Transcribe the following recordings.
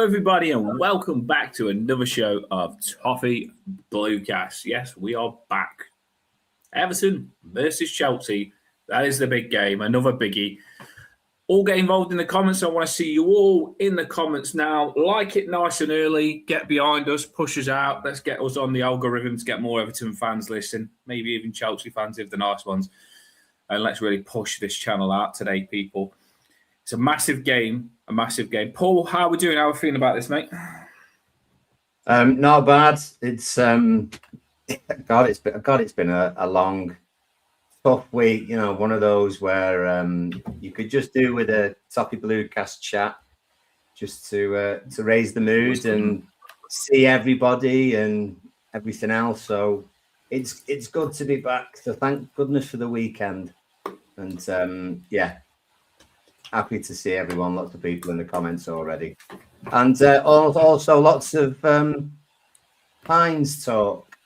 Hello, everybody, and welcome back to another show of Toffee Bluecast. Yes, we are back. Everton versus Chelsea. That is the big game, another biggie. All get involved in the comments. I want to see you all in the comments now. Like it nice and early. Get behind us. Push us out. Let's get us on the algorithm to get more Everton fans listen. Maybe even Chelsea fans if they're nice ones. And let's really push this channel out today, people. It's a massive game. Paul, how are we doing? How are we feeling about this, mate? Not bad. It's it's been a long, tough week. You know, one of those where you could just do with a Toffee Bluecast chat, just to raise the mood and see everybody and everything else. So it's good to be back. So thank goodness for the weekend, and happy to see everyone. Lots of people in the comments already, and also lots of Heinz talk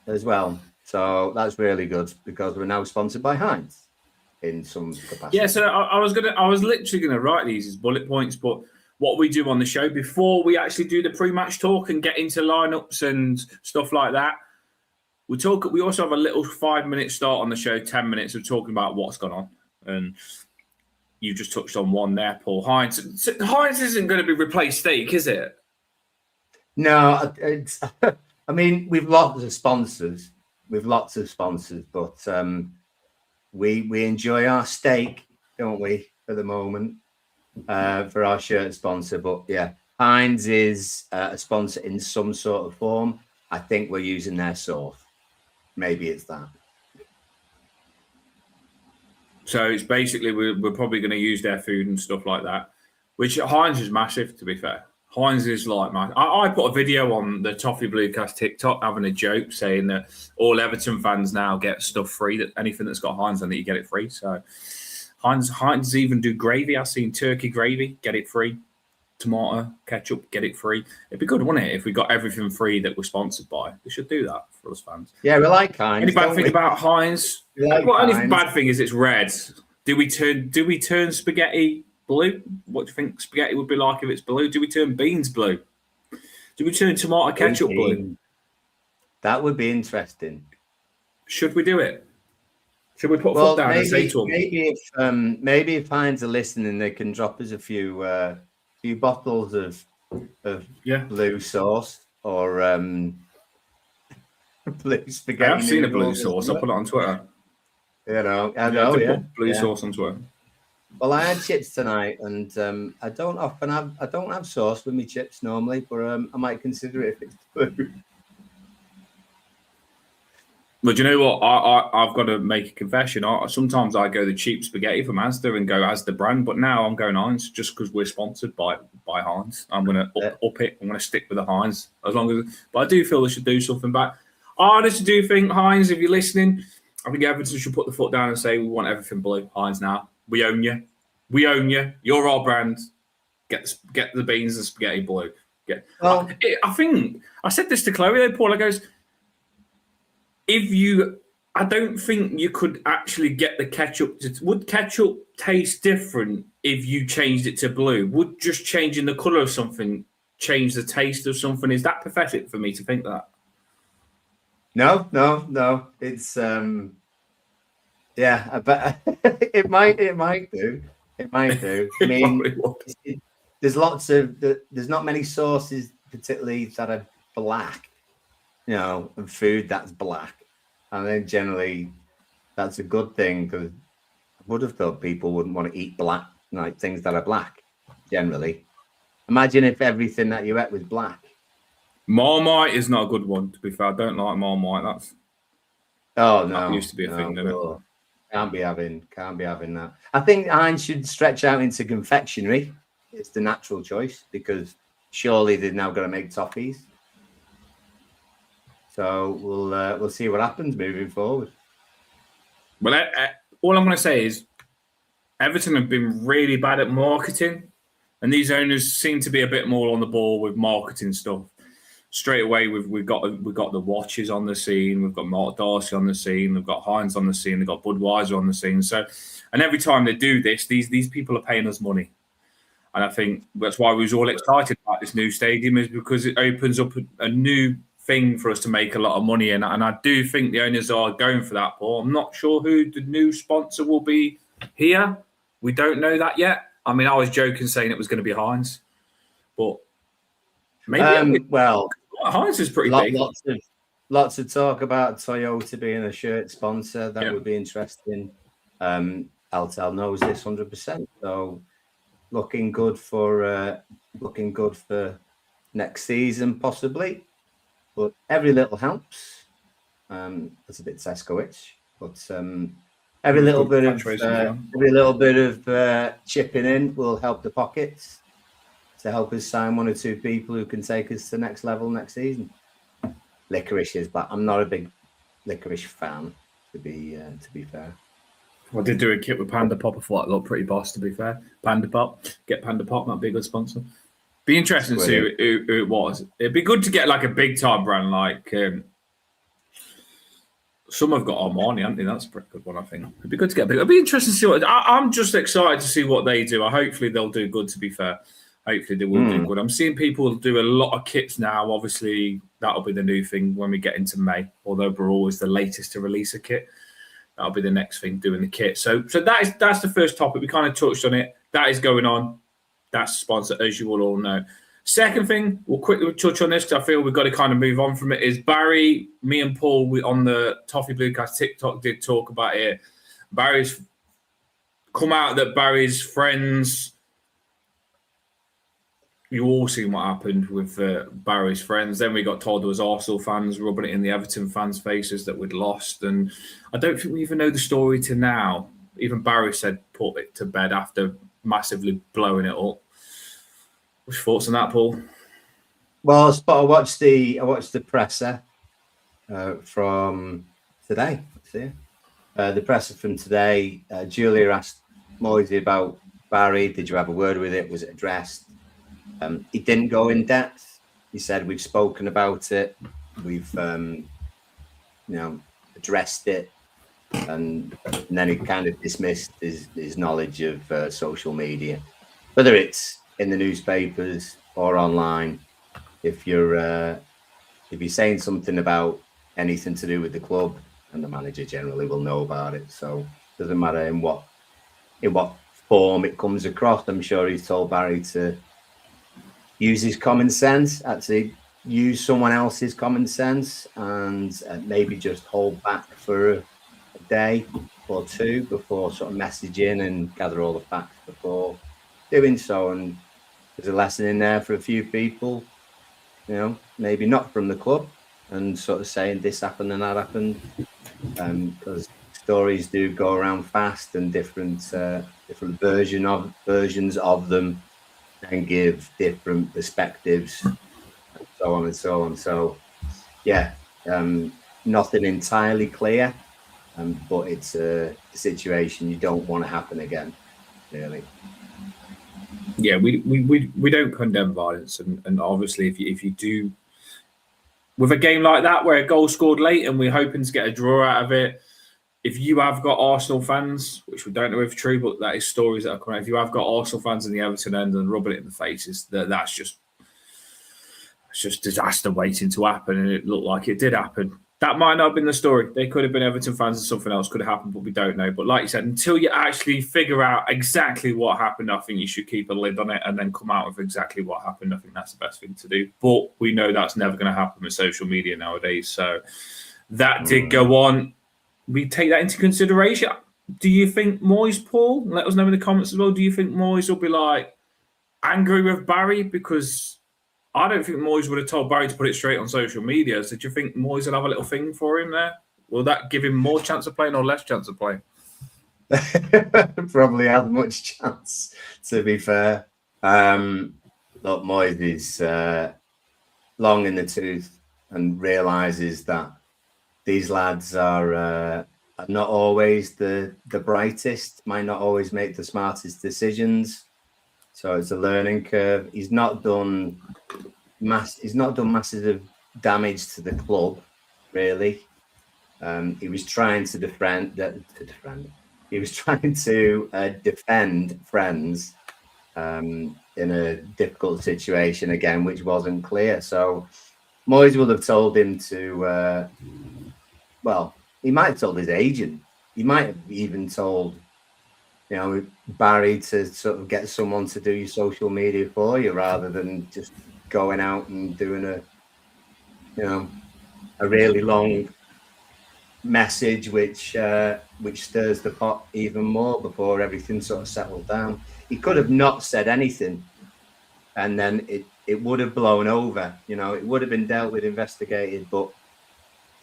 as well. So that's really good because we're now sponsored by Heinz in some capacity. Yeah, so I was literally gonna write these as bullet points, but what we do on the show before we actually do the pre-match talk and get into lineups and stuff like that, we also have a little 5-minute start on the show, 10 minutes of talking about what's gone on. And you just touched on one there, Paul. Heinz. So Heinz isn't going to be replaced steak, is it? No, it's. I mean, we've lots of sponsors, but we enjoy our steak, don't we, for the moment, for our shirt sponsor. But yeah, Heinz is a sponsor in some sort of form. I think we're using their sauce. Maybe it's that. So it's basically we're probably going to use their food and stuff like that, which Heinz is massive, to be fair. Heinz is like, man, I put a video on the Toffee Bluecast TikTok having a joke saying that all Everton fans now get stuff free, that anything that's got Heinz on it, you get it free. So Heinz even do gravy. I've seen turkey gravy, get it free. Tomato, ketchup, get it free. It'd be good, wouldn't it, if we got everything free that we're sponsored by? We should do that for us fans. Yeah, we like Heinz. Any bad thing about Heinz? Only bad thing is it's red. Do we turn spaghetti blue? What do you think spaghetti would be like if it's blue? Do we turn beans blue? Do we turn tomato ketchup blue? That would be interesting. Should we do it? Should we put a foot down and say to them? Maybe if Heinz are listening, they can drop us a few bottles of blue sauce or blue spaghetti. I've seen a blue sauce. I'll put it on Twitter. You know, I know. Yeah, blue sauce on Twitter. Well, I had chips tonight, and I don't have sauce with me chips normally, but I might consider it if it's blue. But you know what? I've got to make a confession. Sometimes I go the cheap spaghetti from Asda and go Asda brand, but now I'm going Heinz just because we're sponsored by Heinz. I'm going to up it. I'm going to stick with the Heinz as long as. But I do feel they should do something back. I honestly do think Heinz, if you're listening, I think Everton should put the foot down and say we want everything blue. Heinz now. We own you. We own you. You're our brand. Get the beans and spaghetti blue. I think I said this to Chloe though, Paul. I goes, I don't think you could actually get the ketchup. Would ketchup taste different if you changed it to blue? Would just changing the colour of something change the taste of something? Is that pathetic for me to think that? No. It's but it might do. It might do. I mean, there's not many sauces particularly that are black, you know, and food that's black. And then generally that's a good thing because I would have thought people wouldn't want to eat black, like things that are black, generally. Imagine if everything that you ate was black. Marmite is not a good one, to be fair. I don't like Marmite. That used to be a thing, didn't it? Can't be having that. I think Heinz should stretch out into confectionery. It's the natural choice because surely they're now going to make toffees. So we'll see what happens moving forward. Well, all I'm going to say is Everton have been really bad at marketing, and these owners seem to be a bit more on the ball with marketing stuff. Straight away, we've got the watches on the scene. We've got Mark Darcy on the scene. We've got Heinz on the scene. We've got Budweiser on the scene. So, and every time they do this, these people are paying us money. And I think that's why we was all excited about this new stadium, is because it opens up a new thing for us to make a lot of money in. And I do think the owners are going for that, Paul. I'm not sure who the new sponsor will be here. We don't know that yet. I mean, I was joking saying it was going to be Heinz, but maybe. Well, Heinz is pretty big. Lots of talk about Toyota being a shirt sponsor. That would be interesting. Altel knows this 100%. So looking good for next season possibly. But every little helps. That's a bit Tesco-ish, but every little bit of chipping in will help the pockets to help us sign one or two people who can take us to the next level next season. Licorice is, but I'm not a big licorice fan, to be fair. I did do a kit with Panda Pop. I thought it looked pretty boss, to be fair. Panda Pop, get Panda Pop, might be a good sponsor. Be interesting to see who it was. It'd be good to get like a big time brand, like some have got Armani, haven't they? That's a pretty good one, I think. It'd be good to get big. It'd be interesting to see what. I'm just excited to see what they do. Hopefully they'll do good, to be fair. Hopefully they will do good. I'm seeing people do a lot of kits now. Obviously, that'll be the new thing when we get into May. Although we're always the latest to release a kit, that'll be the next thing, doing the kit. So that's the first topic. We kind of touched on it. That is going on. That's sponsored, as you will all know. Second thing, we'll quickly touch on this because I feel we've got to kind of move on from it. Is Barry, me and Paul, we on the Toffee Bluecast TikTok did talk about it. Barry's come out that Barry's friends. You all seen what happened with Barry's friends. Then we got told there was Arsenal fans rubbing it in the Everton fans' faces that we'd lost. And I don't think we even know the story to now. Even Barry said put it to bed after massively blowing it up. What's your thoughts on that, Paul? Well, I watched the presser from today. The presser from today. Julia asked Moisey about Barry. Did you have a word with it? Was it addressed? He didn't go in depth. He said we've spoken about it, we've addressed it, and then he kind of dismissed his knowledge of social media, whether it's in the newspapers or online. If you're saying something about anything to do with the club, and the manager generally will know about it, so it doesn't matter in what form it comes across. I'm sure he's told Barry to use his common sense, actually use someone else's common sense, and maybe just hold back for a day or two before sort of messaging and gather all the facts before doing so. And there's a lesson in there for a few people, maybe not from the club, and sort of saying this happened and that happened, because stories do go around fast, and different versions of them and give different perspectives, and so on and so on. So, yeah, nothing entirely clear, but it's a situation you don't want to happen again, really. Yeah, we don't condemn violence, and obviously if you do, with a game like that where a goal scored late and we're hoping to get a draw out of it. If you have got Arsenal fans, which we don't know if true, but that is stories that are coming out. If you have got Arsenal fans in the Everton end and rubbing it in the faces, that's just disaster waiting to happen, and it looked like it did happen. That might not have been the story. They could have been Everton fans and something else could have happened, but we don't know. But like you said, until you actually figure out exactly what happened, I think you should keep a lid on it and then come out with exactly what happened. I think that's the best thing to do. But we know that's never going to happen with social media nowadays. So that did go on. We take that into consideration. Do you think Moyes, Paul, let us know in the comments as well, do you think Moyes will be like angry with Barry? Because I don't think Moyes would have told Barry to put it straight on social media. So do you think Moyes will have a little thing for him there? Will that give him more chance of playing or less chance of playing? Probably as much chance, to be fair. Look, Moyes is long in the tooth and realises that these lads are not always the brightest, might not always make the smartest decisions. So it's a learning curve. He's not done massive damage to the club, really. He was trying to defend friends, in a difficult situation again, which wasn't clear. So Moyes would have told him to, well, he might have told his agent. He might have even told, Barry to sort of get someone to do your social media for you rather than just going out and doing a really long message which stirs the pot even more before everything sort of settled down. He could have not said anything and then it would have blown over. It would have been dealt with, investigated, but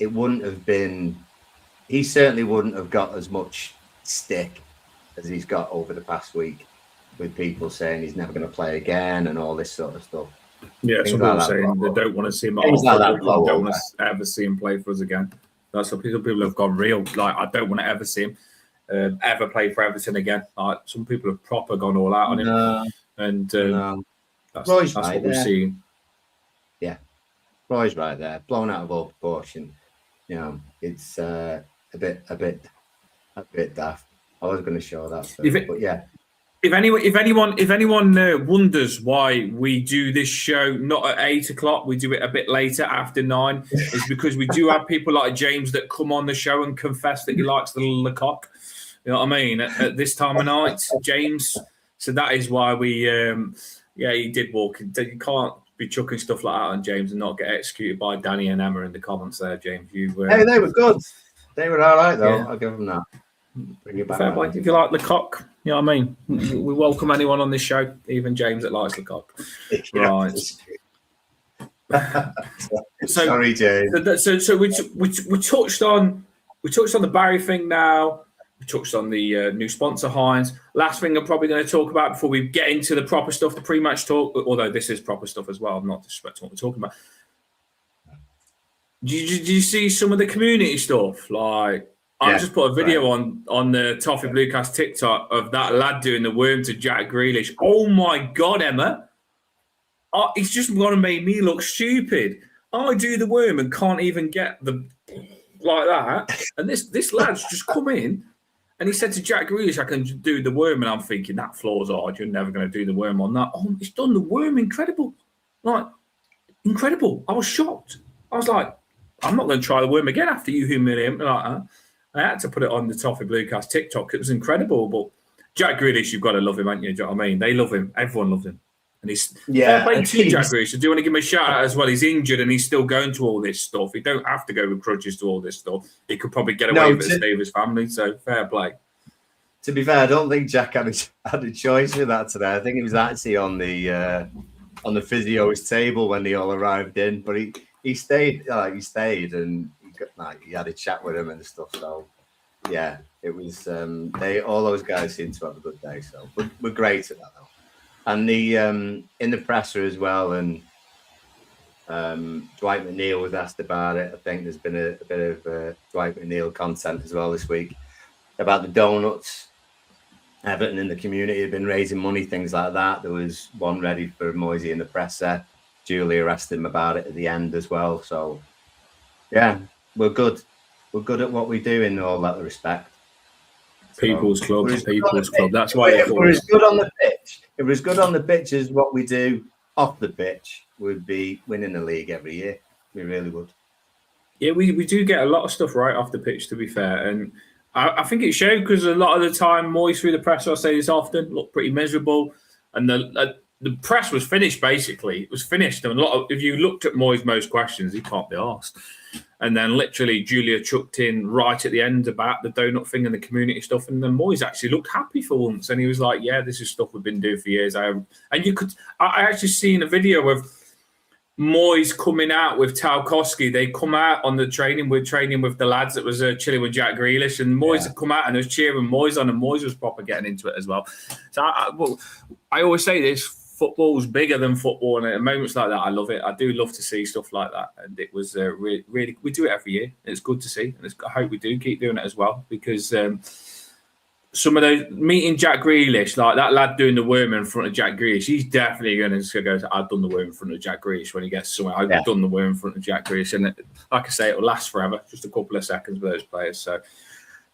it wouldn't have been, he certainly wouldn't have got as much stick as he's got over the past week with people saying he's never going to play again and all this sort of stuff. Yeah, some people saying they don't want to see him don't want to ever see him play for us again. That's what people have gone real. Like, I don't want to ever see him ever play for Everton again. Like, some people have proper gone all out on him. And that's what we're seeing. Yeah, Roy's right there, blown out of all proportion. It's a bit daft. I was going to show that, but yeah. If anyone wonders why we do this show not at 8 o'clock, we do it a bit later after 9, it's because we do have people like James that come on the show and confess that he likes the Lecoq. You know what I mean? At this time of night, James. So that is why we, he did walk. You can't be chucking stuff like that on James and not get executed by Danny and Emma in the comments there, James. Hey, they were good. They were all right, though. Yeah. I'll give them that. Bring it back. Fair play. If you like Lecoq, you know what I mean? We welcome anyone on this show, even James that likes Lecoq. Right. Sorry, James. So we touched on the Barry thing now. We touched on the new sponsor Heinz. Last thing I'm probably going to talk about before we get into the proper stuff, the pre-match talk, although this is proper stuff as well. I'm not disrespecting what we're talking about. Did you see some of the community stuff? Like, I just put a video on the Toffee Bluecast TikTok of that lad doing the worm to Jack Grealish. Oh my God, Emma. He's just going to make me look stupid. I do the worm and can't even get the like that. And this lad's just come in and he said to Jack Grealish, I can do the worm. And I'm thinking, that floor's hard. You're never going to do the worm on that. Oh, he's done the worm. Incredible. Like, incredible. I was shocked. I was like, I'm not going to try the worm again after you humiliate me like that. I had to put it on the Toffee Bluecast TikTok. It was incredible. But Jack Grealish, you've got to love him, haven't you? Do you know what I mean? They love him. Everyone loves him. And he's playing to Jack Grealish. I do want to give him a shout out as well. He's injured and he's still going to all this stuff. He don't have to go with crutches to all this stuff. He could probably get away with it to save his family. So fair play. To be fair, I don't think Jack had a choice with that today. I think he was actually on the physio's table when they all arrived in. But he stayed. He stayed and he had a chat with him and stuff. So yeah, it was. All those guys seemed to have a good day. So we're great at that though. And the in the presser as well, and Dwight McNeil was asked about it. I think there's been a bit of Dwight McNeil content as well this week about the donuts. Everton in the community have been raising money, things like that. There was one ready for Moisey in the presser. Julia asked him about it at the end as well. So yeah, we're good. We're good at what we do in all that respect. People's Club. That's why we're as good on the pitch. If we're as good on the pitch as what we do off the pitch, we'd be winning the league every year. We really would. Yeah, we do get a lot of stuff right off the pitch, to be fair. And I think it showed because a lot of the time, Moyes through the press, I say this often, looked pretty miserable. And the press was finished, basically. It was finished. And if you looked at Moyes' most questions, he can't be asked. And then literally Julia chucked in right at the end about the donut thing and the community stuff. And then Moyes actually looked happy for once. And he was like, yeah, this is stuff we've been doing for years. I actually seen a video of Moyes coming out with Tarkowski. They come out on the training with the lads that was chilling with Jack Grealish. And Moyes had come out and was cheering Moyes on. And Moyes was proper getting into it as well. So I always say this. Football's bigger than football, and at moments like that, I love it. I do love to see stuff like that, and it was really, we do it every year. It's good to see, and I hope we do keep doing it as well, because some of those meeting Jack Grealish, like that lad doing the worm in front of Jack Grealish, he's definitely going to go, I've done the worm in front of Jack Grealish when he gets somewhere. I've done the worm in front of Jack Grealish, and like I say, it'll last forever, just a couple of seconds with those players. So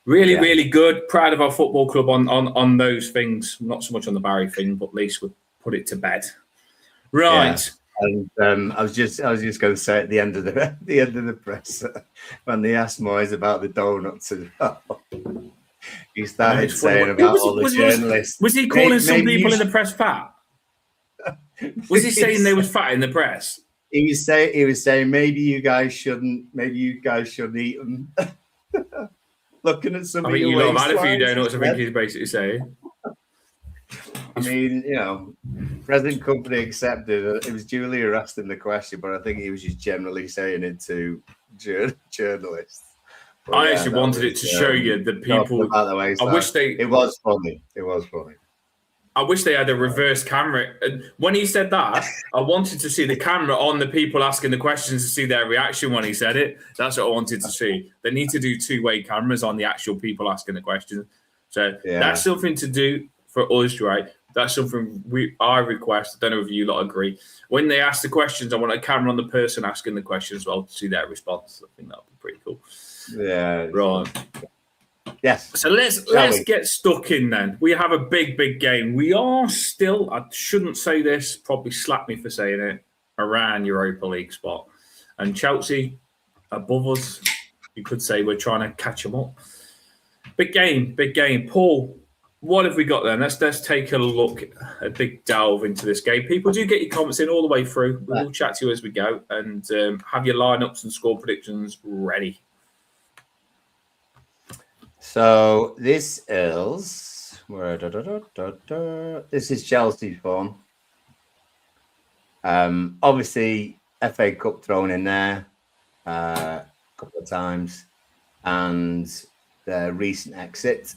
Really, really good. Proud of our football club on those things. Not so much on the Barry thing, but at least we put it to bed. Right. Yeah. And I was just going to say at the end of the press when they asked Moyes about the donuts as well, he started saying about all the journalists. Was he calling some people in the press fat? Was he saying they was fat in the press? He was saying maybe you guys shouldn't eat them. Looking at some of your waistlines. I've had a few donuts. I think he's basically saying. I mean, present company accepted. It was Julia asking the question, but I think he was just generally saying it to journalists. But I actually wanted it to show you the people. I wish it was funny. It was funny. I wish they had a reverse camera. When he said that, I wanted to see the camera on the people asking the questions to see their reaction when he said it. That's what I wanted to see. They need to do two-way cameras on the actual people asking the questions. So that's something to do for us, right? That's something I request. I don't know if you lot agree. When they ask the questions, I want a camera on the person asking the question as well to see their response. I think that would be pretty cool. Yeah. Right. Yes. So let's get stuck in then. We have a big game. We are still, I shouldn't say this, probably slap me for saying it, around Europa League spot. And Chelsea above us, you could say we're trying to catch them up. Big game. Paul, what have we got then? Let's take a look, a big delve into this game. People do get your comments in all the way through. We'll chat to you as we go and have your lineups and score predictions ready. So this is Chelsea's form. Obviously, FA Cup thrown in there a couple of times, and their recent exit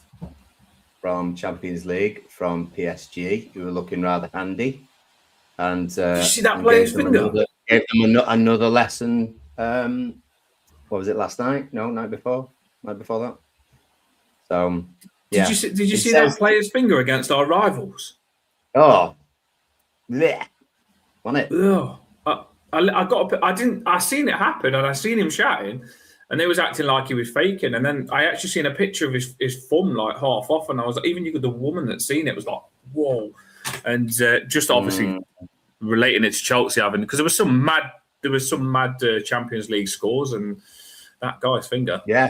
from Champions League from PSG, who were looking rather handy. And did you see that player's finger? Gave them another lesson. What was it, last night? No, night before that. So, yeah. Did you see that player's finger against our rivals? Oh, yeah, wasn't it? Oh, I seen it happen, and I seen him shouting, and they was acting like he was faking. And then I actually seen a picture of his thumb like half off, and I was like, even the woman that seen it was like, whoa. And just obviously relating it to Chelsea having, because there was some mad Champions League scores, and that guy's finger. Yeah.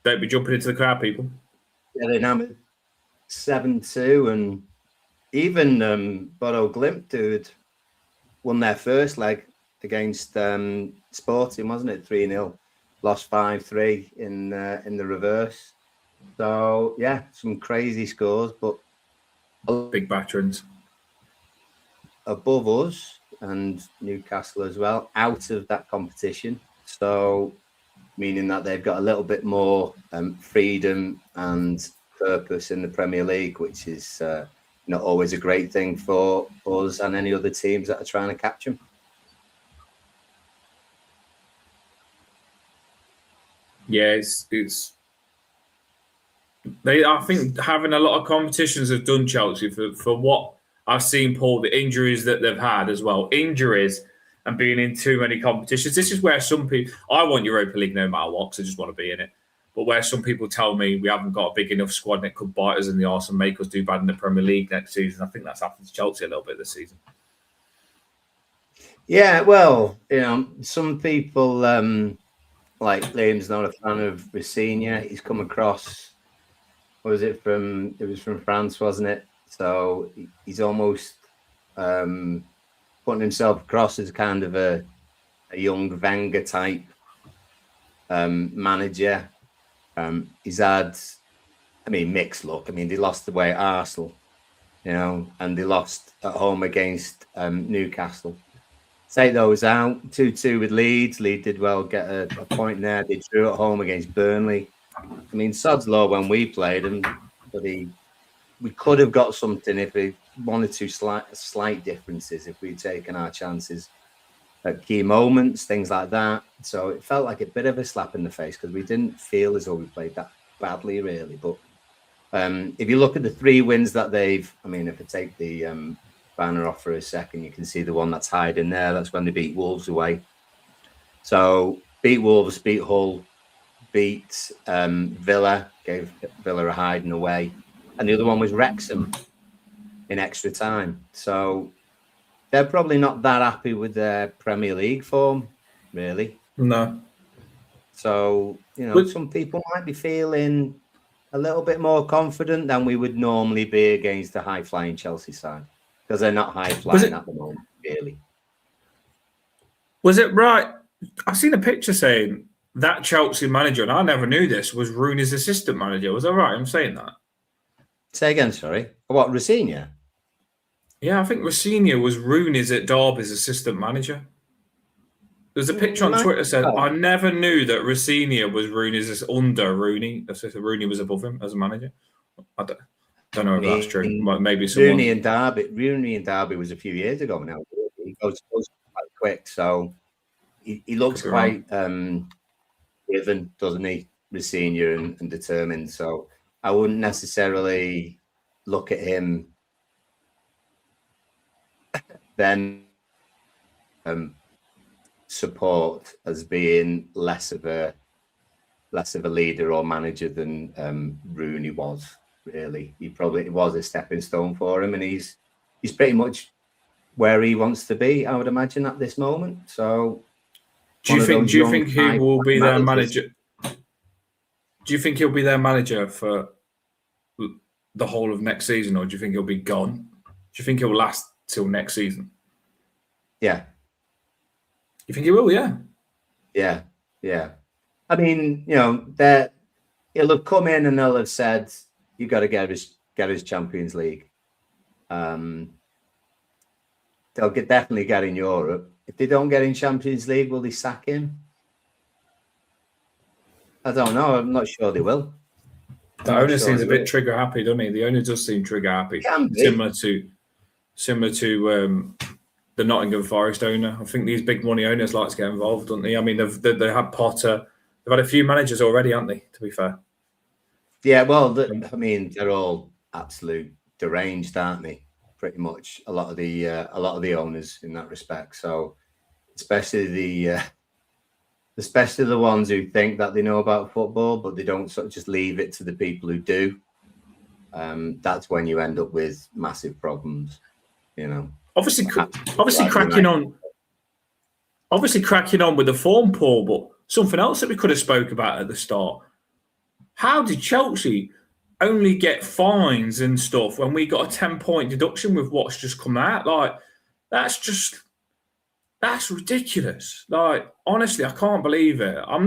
Don't be jumping into the crowd, people. Yeah, they numbered 7-2, and even Bodo Glimt, dude, won their first leg against Sporting, wasn't it? 3-0, lost 5-3 in the reverse. So yeah, some crazy scores, but big batterings above us and Newcastle as well, out of that competition. So, meaning that they've got a little bit more freedom and purpose in the Premier League, which is not always a great thing for us and any other teams that are trying to catch them. Yeah, I think having a lot of competitions have done Chelsea for what I've seen, Paul, the injuries that they've had as well. Injuries and being in too many competitions. This is where some people, I want Europa League no matter what, because I just want to be in it. But where some people tell me we haven't got a big enough squad and it could bite us in the arse and make us do bad in the Premier League next season. I think that's happened to Chelsea a little bit this season. Yeah, well, some people, like Liam's not a fan of Rafinha. He's come across, it was from France, wasn't it? So he's almost putting himself across as kind of a young Wenger type manager. He's had, mixed luck. They lost away at Arsenal, and they lost at home against Newcastle. Take those out, 2-2 with Leeds. Leeds did well get a point there. They drew at home against Burnley. Sod's law when we played him, but we could have got something if we one or two slight differences if we'd taken our chances at key moments, things like that. So it felt like a bit of a slap in the face because we didn't feel as though we played that badly, really. But if you look at the 3 wins that they've, if I take the banner off for a second, you can see the one that's hiding there. That's when they beat Wolves away. So beat Wolves, beat Hull, beat Villa, gave Villa a hiding away, and the other one was Wrexham in extra time. So they're probably not that happy with their Premier League form, really. No. So, some people might be feeling a little bit more confident than we would normally be against a high-flying Chelsea side, because they're not high-flying at the moment, really. Was it right? I've seen a picture saying that Chelsea manager, and I never knew this, was Rooney's assistant manager. Was that right? I'm saying that. Say again, sorry. What, Rafinha? Yeah, I think Rafinha was Rooney's at Derby's assistant manager. There's a picture on Twitter said, I never knew that Rafinha was Rooney's under Rooney. Rooney was above him as a manager. I don't know if that's true. Maybe someone. Rooney and Derby was a few years ago now. He goes quite quick, so he looks quite driven, doesn't he? Rafinha and determined. So I wouldn't necessarily look at him then support as being less of a leader or manager than Rooney was. Really, it was a stepping stone for him, and he's pretty much where he wants to be, I would imagine, at this moment. So, do you think he will be their manager? Do you think he'll be their manager for the whole of next season, or do you think he'll be gone? Do you think he'll last till next season? Yeah. You think he will? Yeah. Yeah. I mean, he'll have come in and they'll have said, "You got to get his Champions League." They'll definitely get in Europe. If they don't get in Champions League, will they sack him? I don't know. I'm not sure they will. The owner seems a bit trigger happy, doesn't he? The owner does seem trigger happy, similar to the Nottingham Forest owner. I think these big money owners like to get involved, don't they? I mean, they had Potter. They've had a few managers already, haven't they? To be fair. Yeah, well, they're all absolute deranged, aren't they? Pretty much a lot of the owners in that respect. So, especially the ones who think that they know about football, but they don't sort of just leave it to the people who do. That's when you end up with massive problems. Obviously cracking on with the form, Paul. But something else that we could have spoke about at the start. How did Chelsea only get fines and stuff when we got a 10-point deduction with what's just come out? Like, that's ridiculous. Like, honestly, I can't believe it. I'm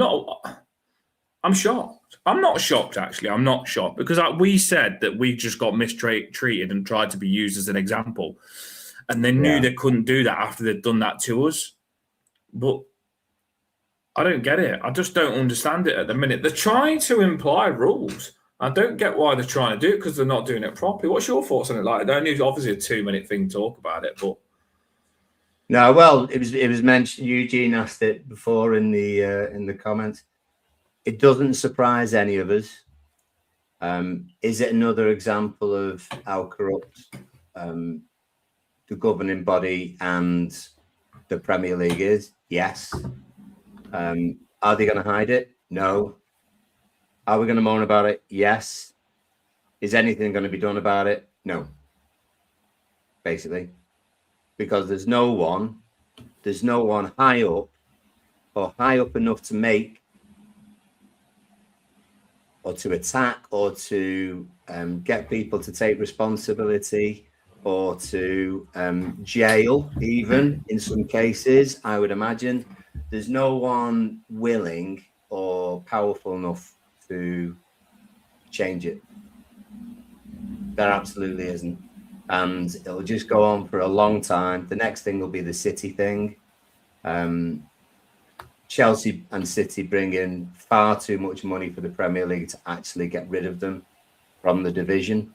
shocked. I'm not shocked, actually. I'm not shocked because we said that we just got mistreated and tried to be used as an example. And they knew they couldn't do that after they'd done that to us. But I don't get it. I just don't understand it at the minute. They're trying to imply rules. I don't get why they're trying to do it because they're not doing it properly. What's your thoughts on it? Like, they're only obviously a 2-minute thing to talk about it, but no. Well, it was mentioned. Eugene asked it before in the comments. It doesn't surprise any of us. Is it another example of how corrupt the governing body and the Premier League is? Yes. Are they going to hide it? No. Are we going to moan about it? Yes. Is anything going to be done about it? No. Basically, because there's no one high up or high up enough to make or to attack or to get people to take responsibility or to jail, even in some cases, I would imagine. There's no one willing or powerful enough to change it. There absolutely isn't. And it'll just go on for a long time. The next thing will be the City thing. Chelsea and City bring in far too much money for the Premier League to actually get rid of them from the division.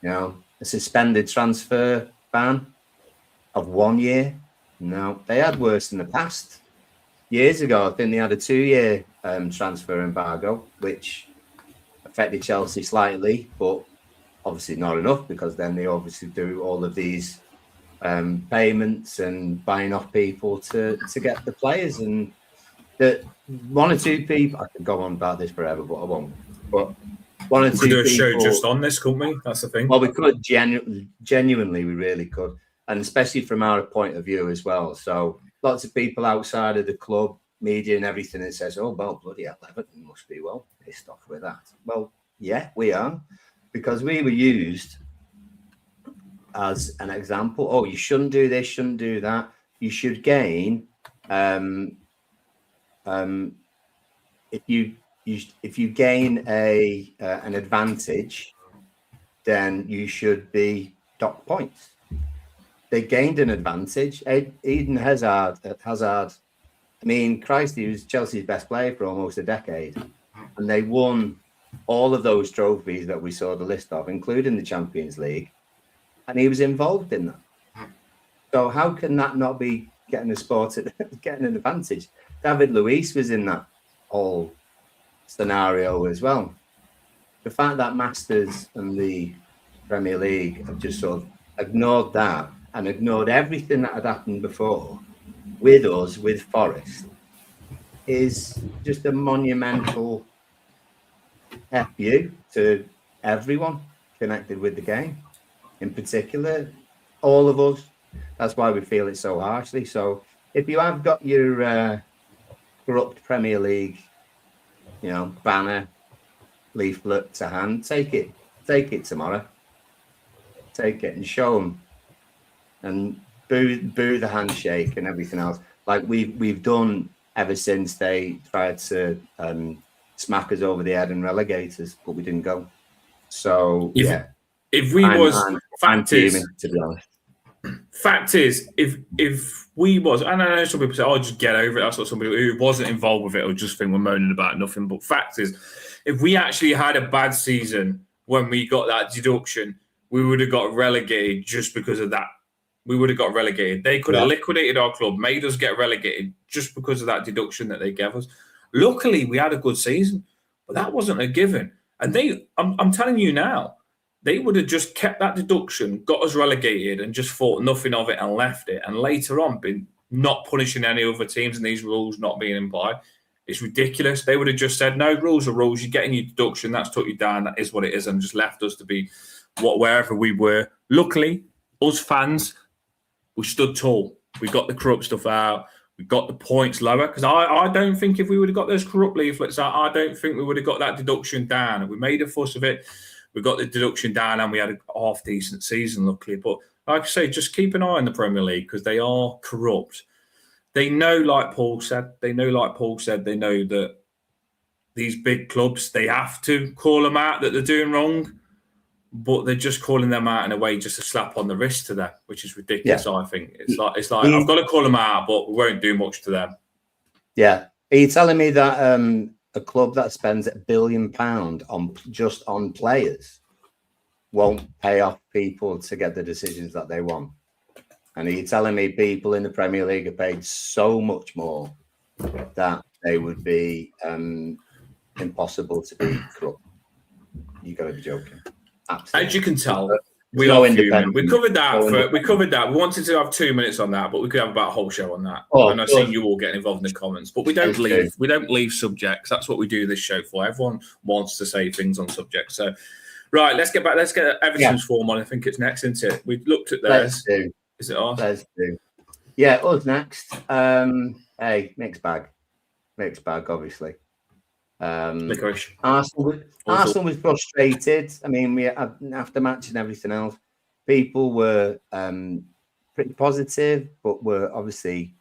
A suspended transfer ban of 1 year. No, they had worse in the past. Years ago, I think they had a 2-year transfer embargo, which affected Chelsea slightly, but obviously not enough because then they obviously do all of these payments and buying off people to get the players. And that one or two people, I could go on about this forever, but I won't. But one or We could two do a show people, just on this, couldn't we? That's the thing. well, we could genuinely, we really could, and especially from our point of view as well. So lots of people outside of the club, media, and everything that says, "Oh, well, bloody hell, Everton must be well pissed off with that." Well, yeah, we are, because we were used as an example. Oh, you shouldn't do this, shouldn't do that. You should gain. If you gain an advantage, then you should be docked points. They gained an advantage. Eden Hazard. I mean, Christ, he was Chelsea's best player for almost a decade, and they won all of those trophies that we saw the list of, including the Champions League, and he was involved in that. So how can that not be getting getting an advantage? David Luiz was in that whole scenario as well. The fact that Masters and the Premier League have just sort of ignored that and ignored everything that had happened before with us, with Forest, is just a monumental FU to everyone connected with the game. In particular, all of us. That's why we feel it so harshly. So if you have got your corrupt Premier League, banner, leaflet to hand, take it tomorrow. Take it and show them, and boo the handshake and everything else, like we've done ever since they tried to smack us over the head and relegate us, but we didn't go. So if we I'm fuming, to be honest. Fact is, if we was, and I know some people say, "Oh, just get over it." That's what some people who wasn't involved with it or just think we're moaning about nothing. But fact is, if we actually had a bad season when we got that deduction, we would have got relegated just because of that. We would have got relegated. They could have liquidated our club, made us get relegated just because of that deduction that they gave us. Luckily, we had a good season, but that wasn't a given. And I'm telling you now, they would have just kept that deduction, got us relegated, and just thought nothing of it and left it. And later on, been not punishing any other teams and these rules not being implied. It's ridiculous. They would have just said, no, rules are rules. You're getting your deduction. That's took you down. That is what it is. And just left us to be wherever we were. Luckily, us fans, we stood tall. We got the corrupt stuff out. We got the points lower. Because I don't think if we would have got those corrupt leaflets out, I don't think we would have got that deduction down. We made a fuss of it. We got the deduction down and we had a half-decent season, luckily. But like I say, just keep an eye on the Premier League because they are corrupt. They know, like Paul said, they know that these big clubs, they have to call them out that they're doing wrong, but they're just calling them out in a way just a slap on the wrist to them, which is ridiculous, I think. It's like I've got to call them out, but we won't do much to them. Yeah. Are you telling me that a club that spends £1 billion on players won't pay off people to get the decisions that they want? And are you telling me people in the Premier League are paid so much more that they would be impossible to be corrupt? You got to be joking. Absolutely. As you can tell, we are human. We covered that. We wanted to have 2 minutes on that, but we could have about a whole show on that. And I see you all getting involved in the comments, but we don't leave. We don't leave subjects. That's what we do this show for. Everyone wants to say things on subjects. So, right, let's get back. Let's get Everton's form on. I think it's next, isn't it? We looked at theirs. Is it ours? Let's do. Yeah, us next. Hey, mixed bag, obviously. Licorice. Arsenal was frustrated. I mean, we had after match and everything else, people were pretty positive, but were obviously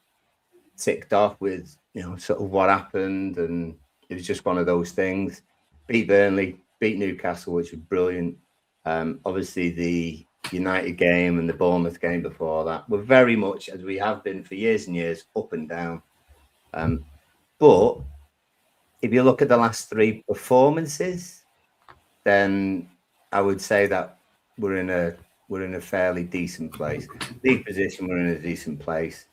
ticked off with sort of what happened, and it was just one of those things. Beat Burnley, beat Newcastle, which was brilliant. Obviously, the United game and the Bournemouth game before that were very much, as we have been for years and years, up and down. But if you look at the last 3 performances, then I would say that we're in a fairly decent place. League position, we're in a decent place,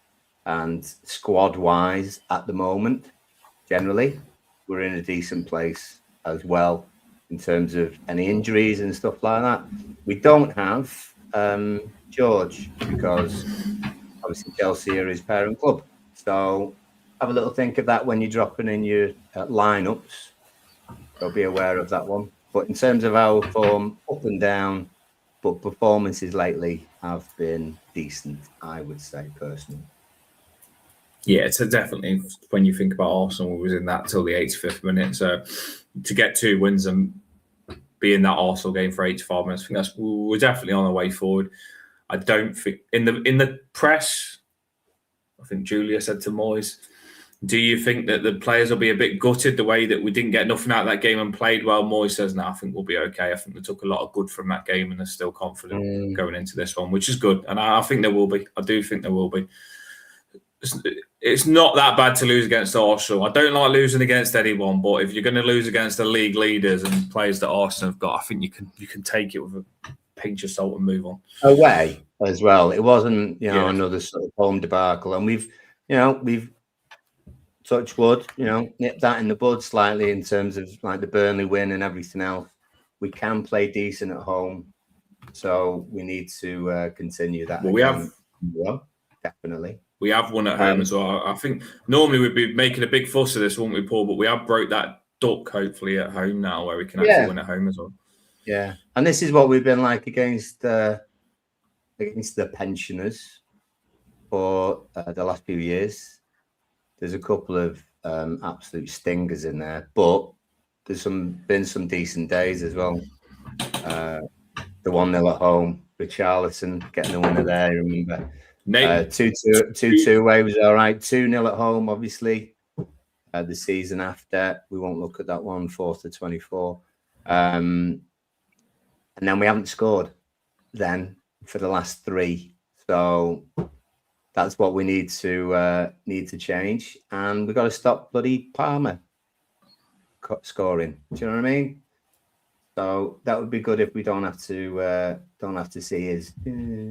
and squad-wise at the moment, generally, we're in a decent place as well in terms of any injuries and stuff like that. We don't have George because obviously Chelsea are his parent club. So have a little think of that when you're dropping in your lineups. So be aware of that one. But in terms of our form, up and down, but performances lately have been decent, I would say, personally. Yeah, it's definitely when you think about Arsenal, we was in that till the 85th minute. So to get 2 wins and be in that Arsenal game for 85 minutes, I think we're definitely on the way forward. I don't think in the press, I think Julia said to Moyes, do you think that the players will be a bit gutted the way that we didn't get nothing out of that game and played well? Moyes says, no, I think we'll be okay. I think they took a lot of good from that game and they're still confident going into this one, which is good. And I think there will be. I do think there will be. It's not that bad to lose against Arsenal. I don't like losing against anyone, but if you're going to lose against the league leaders and players that Arsenal have got, I think you can take it with a pinch of salt and move on. Away as well. It wasn't, another sort of home debacle. And we've touch wood, nipped that in the bud slightly in terms of like the Burnley win and everything else. We can play decent at home, so we need to continue that. Well, we have, definitely. We have won at home as well. I think normally we'd be making a big fuss of this, wouldn't we, Paul? But we have broke that duck, hopefully, at home now, where we can actually win at home as well. Yeah, and this is what we've been like against the pensioners for the last few years. There's a couple of absolute stingers in there, but there's been some decent days as well. The 1-0 at home, Richarlison getting the winner there. Remember, 2-2 away was all right. 2-0 at home, obviously. The season after, we won't look at that one. 4th to 24, and then we haven't scored then for the last 3. So that's what we need to change, and we've got to stop bloody Palmer scoring. Do you know what I mean? So that would be good if we don't have to see his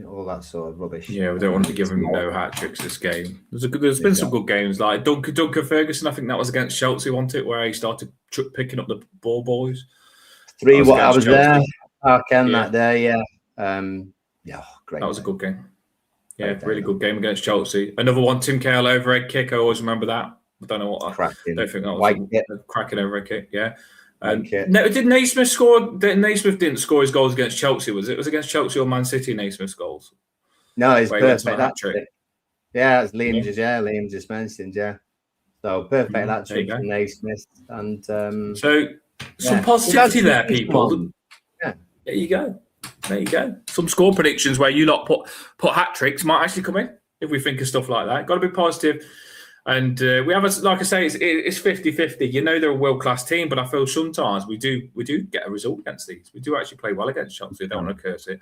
all that sort of rubbish. Yeah, we don't want to give him no hat tricks this game. There's been some good games like Duncan Ferguson. I think that was against Chelsea, wasn't it, where he started picking up the ball boys. 3 what I was there. Parken that day, yeah. Great. That was a good game. Yeah, really good game against Chelsea. Another one, Tim Cahill overhead kick. I always remember that. I don't know what. I don't think that was a cracking overhead kick. Yeah. Did Naismith score? Naismith didn't score his goals against Chelsea, was it? It was against Chelsea or Man City, Naismith's goals? No, it's perfect. Yeah, it's Liam Liam just mentioned, So perfect that trick from Naismith. And some positivity there, people. Yeah. There you go. There you go. Some score predictions where you lot put hat tricks might actually come in if we think of stuff like that. Got to be positive. And we have, like I say, it's 50-50. You know they're a world-class team, but I feel sometimes we do get a result against these. We do actually play well against Chelsea. I don't want to curse it.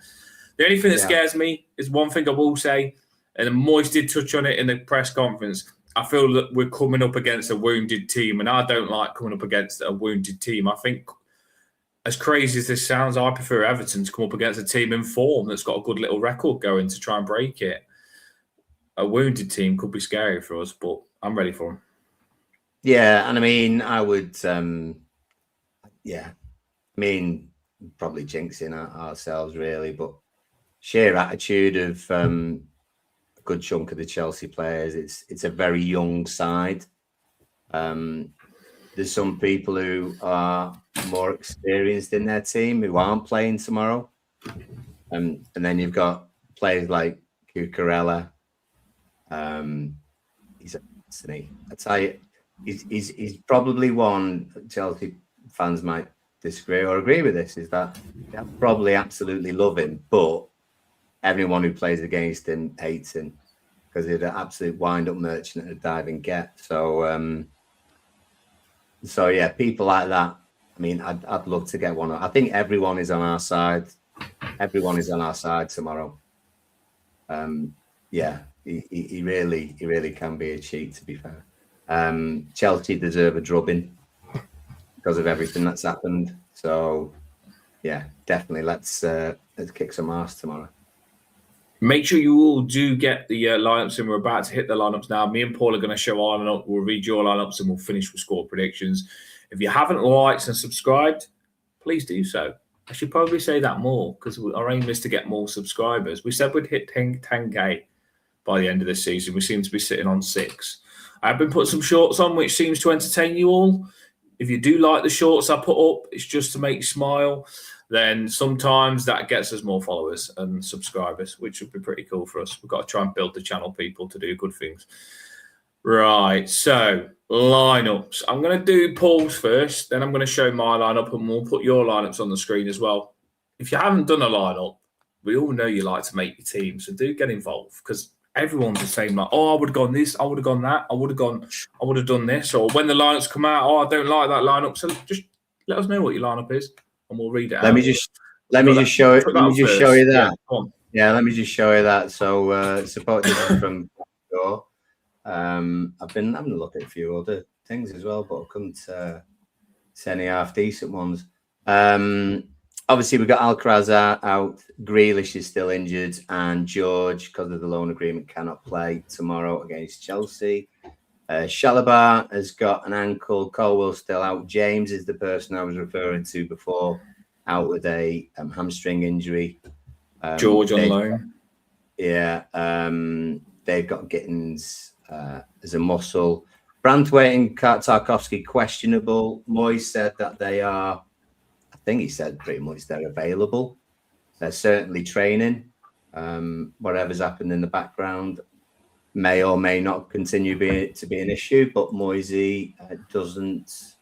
The only thing that scares me is one thing I will say, and Moyes did touch on it in the press conference. I feel that we're coming up against a wounded team, and I don't like coming up against a wounded team. I think, as crazy as this sounds, I prefer Everton to come up against a team in form that's got a good little record going to try and break it. A wounded team could be scary for us, but I'm ready for them. Yeah, and I mean, I would, probably jinxing ourselves really, but sheer attitude of a good chunk of the Chelsea players. It's a very young side. There's some people who are more experienced in their team who aren't playing tomorrow, and then you've got players like Cucurella. I tell you, he's probably one Chelsea fans might disagree or agree with this, is that they probably absolutely love him, but everyone who plays against him hates him because he's an absolute wind-up merchant at a diving get. So yeah, people like that. I mean, I'd love to get one. I think everyone is on our side. Everyone is on our side tomorrow. Yeah. He really can be a cheat, to be fair. Chelsea deserve a drubbing because of everything that's happened. So, yeah, definitely let's kick some ass tomorrow. Make sure you all do get the lineups, and we're about to hit the lineups now. Me and Paul are going to show our lineup. We'll read your lineups, and we'll finish with score predictions. If you haven't liked and subscribed, please do so. I should probably say that more because our aim is to get more subscribers. We said we'd hit 10K by the end of this season. We seem to be sitting on 6. I've been putting some shorts on, which seems to entertain you all. If you do like the shorts I put up, it's just to make you smile. Then sometimes that gets us more followers and subscribers, which would be pretty cool for us. We've got to try and build the channel, people, to do good things. Right, so lineups. I'm going to do Paul's first, then I'm going to show my lineup, and we'll put your lineups on the screen as well. If you haven't done a lineup, we all know you like to make your team, so do get involved, because everyone's the same. Like, oh, I would have gone this, I would have gone that, I would have done this. Or when the lineups come out, oh, I don't like that lineup. So just let us know what your lineup is, and we'll read it out. Let me just show it. Let me just show you that. Yeah, let me just show you that. So support from Door. I've been having a look at a few other things as well, but I couldn't see any half decent ones. Obviously, we've got Alcaraz out. Grealish is still injured, and George, because of the loan agreement, cannot play tomorrow against Chelsea. Shalaba has got an ankle. Colwell's still out. James is the person I was referring to before, out with a hamstring injury. George on loan. Yeah, they've got Gittins as a muscle. Branthwaite and Tarkovsky questionable. Moyes said that they are. I think he said pretty much they're available. They're certainly training. Whatever's happened in the background may or may not continue to be an issue, but Moisey doesn't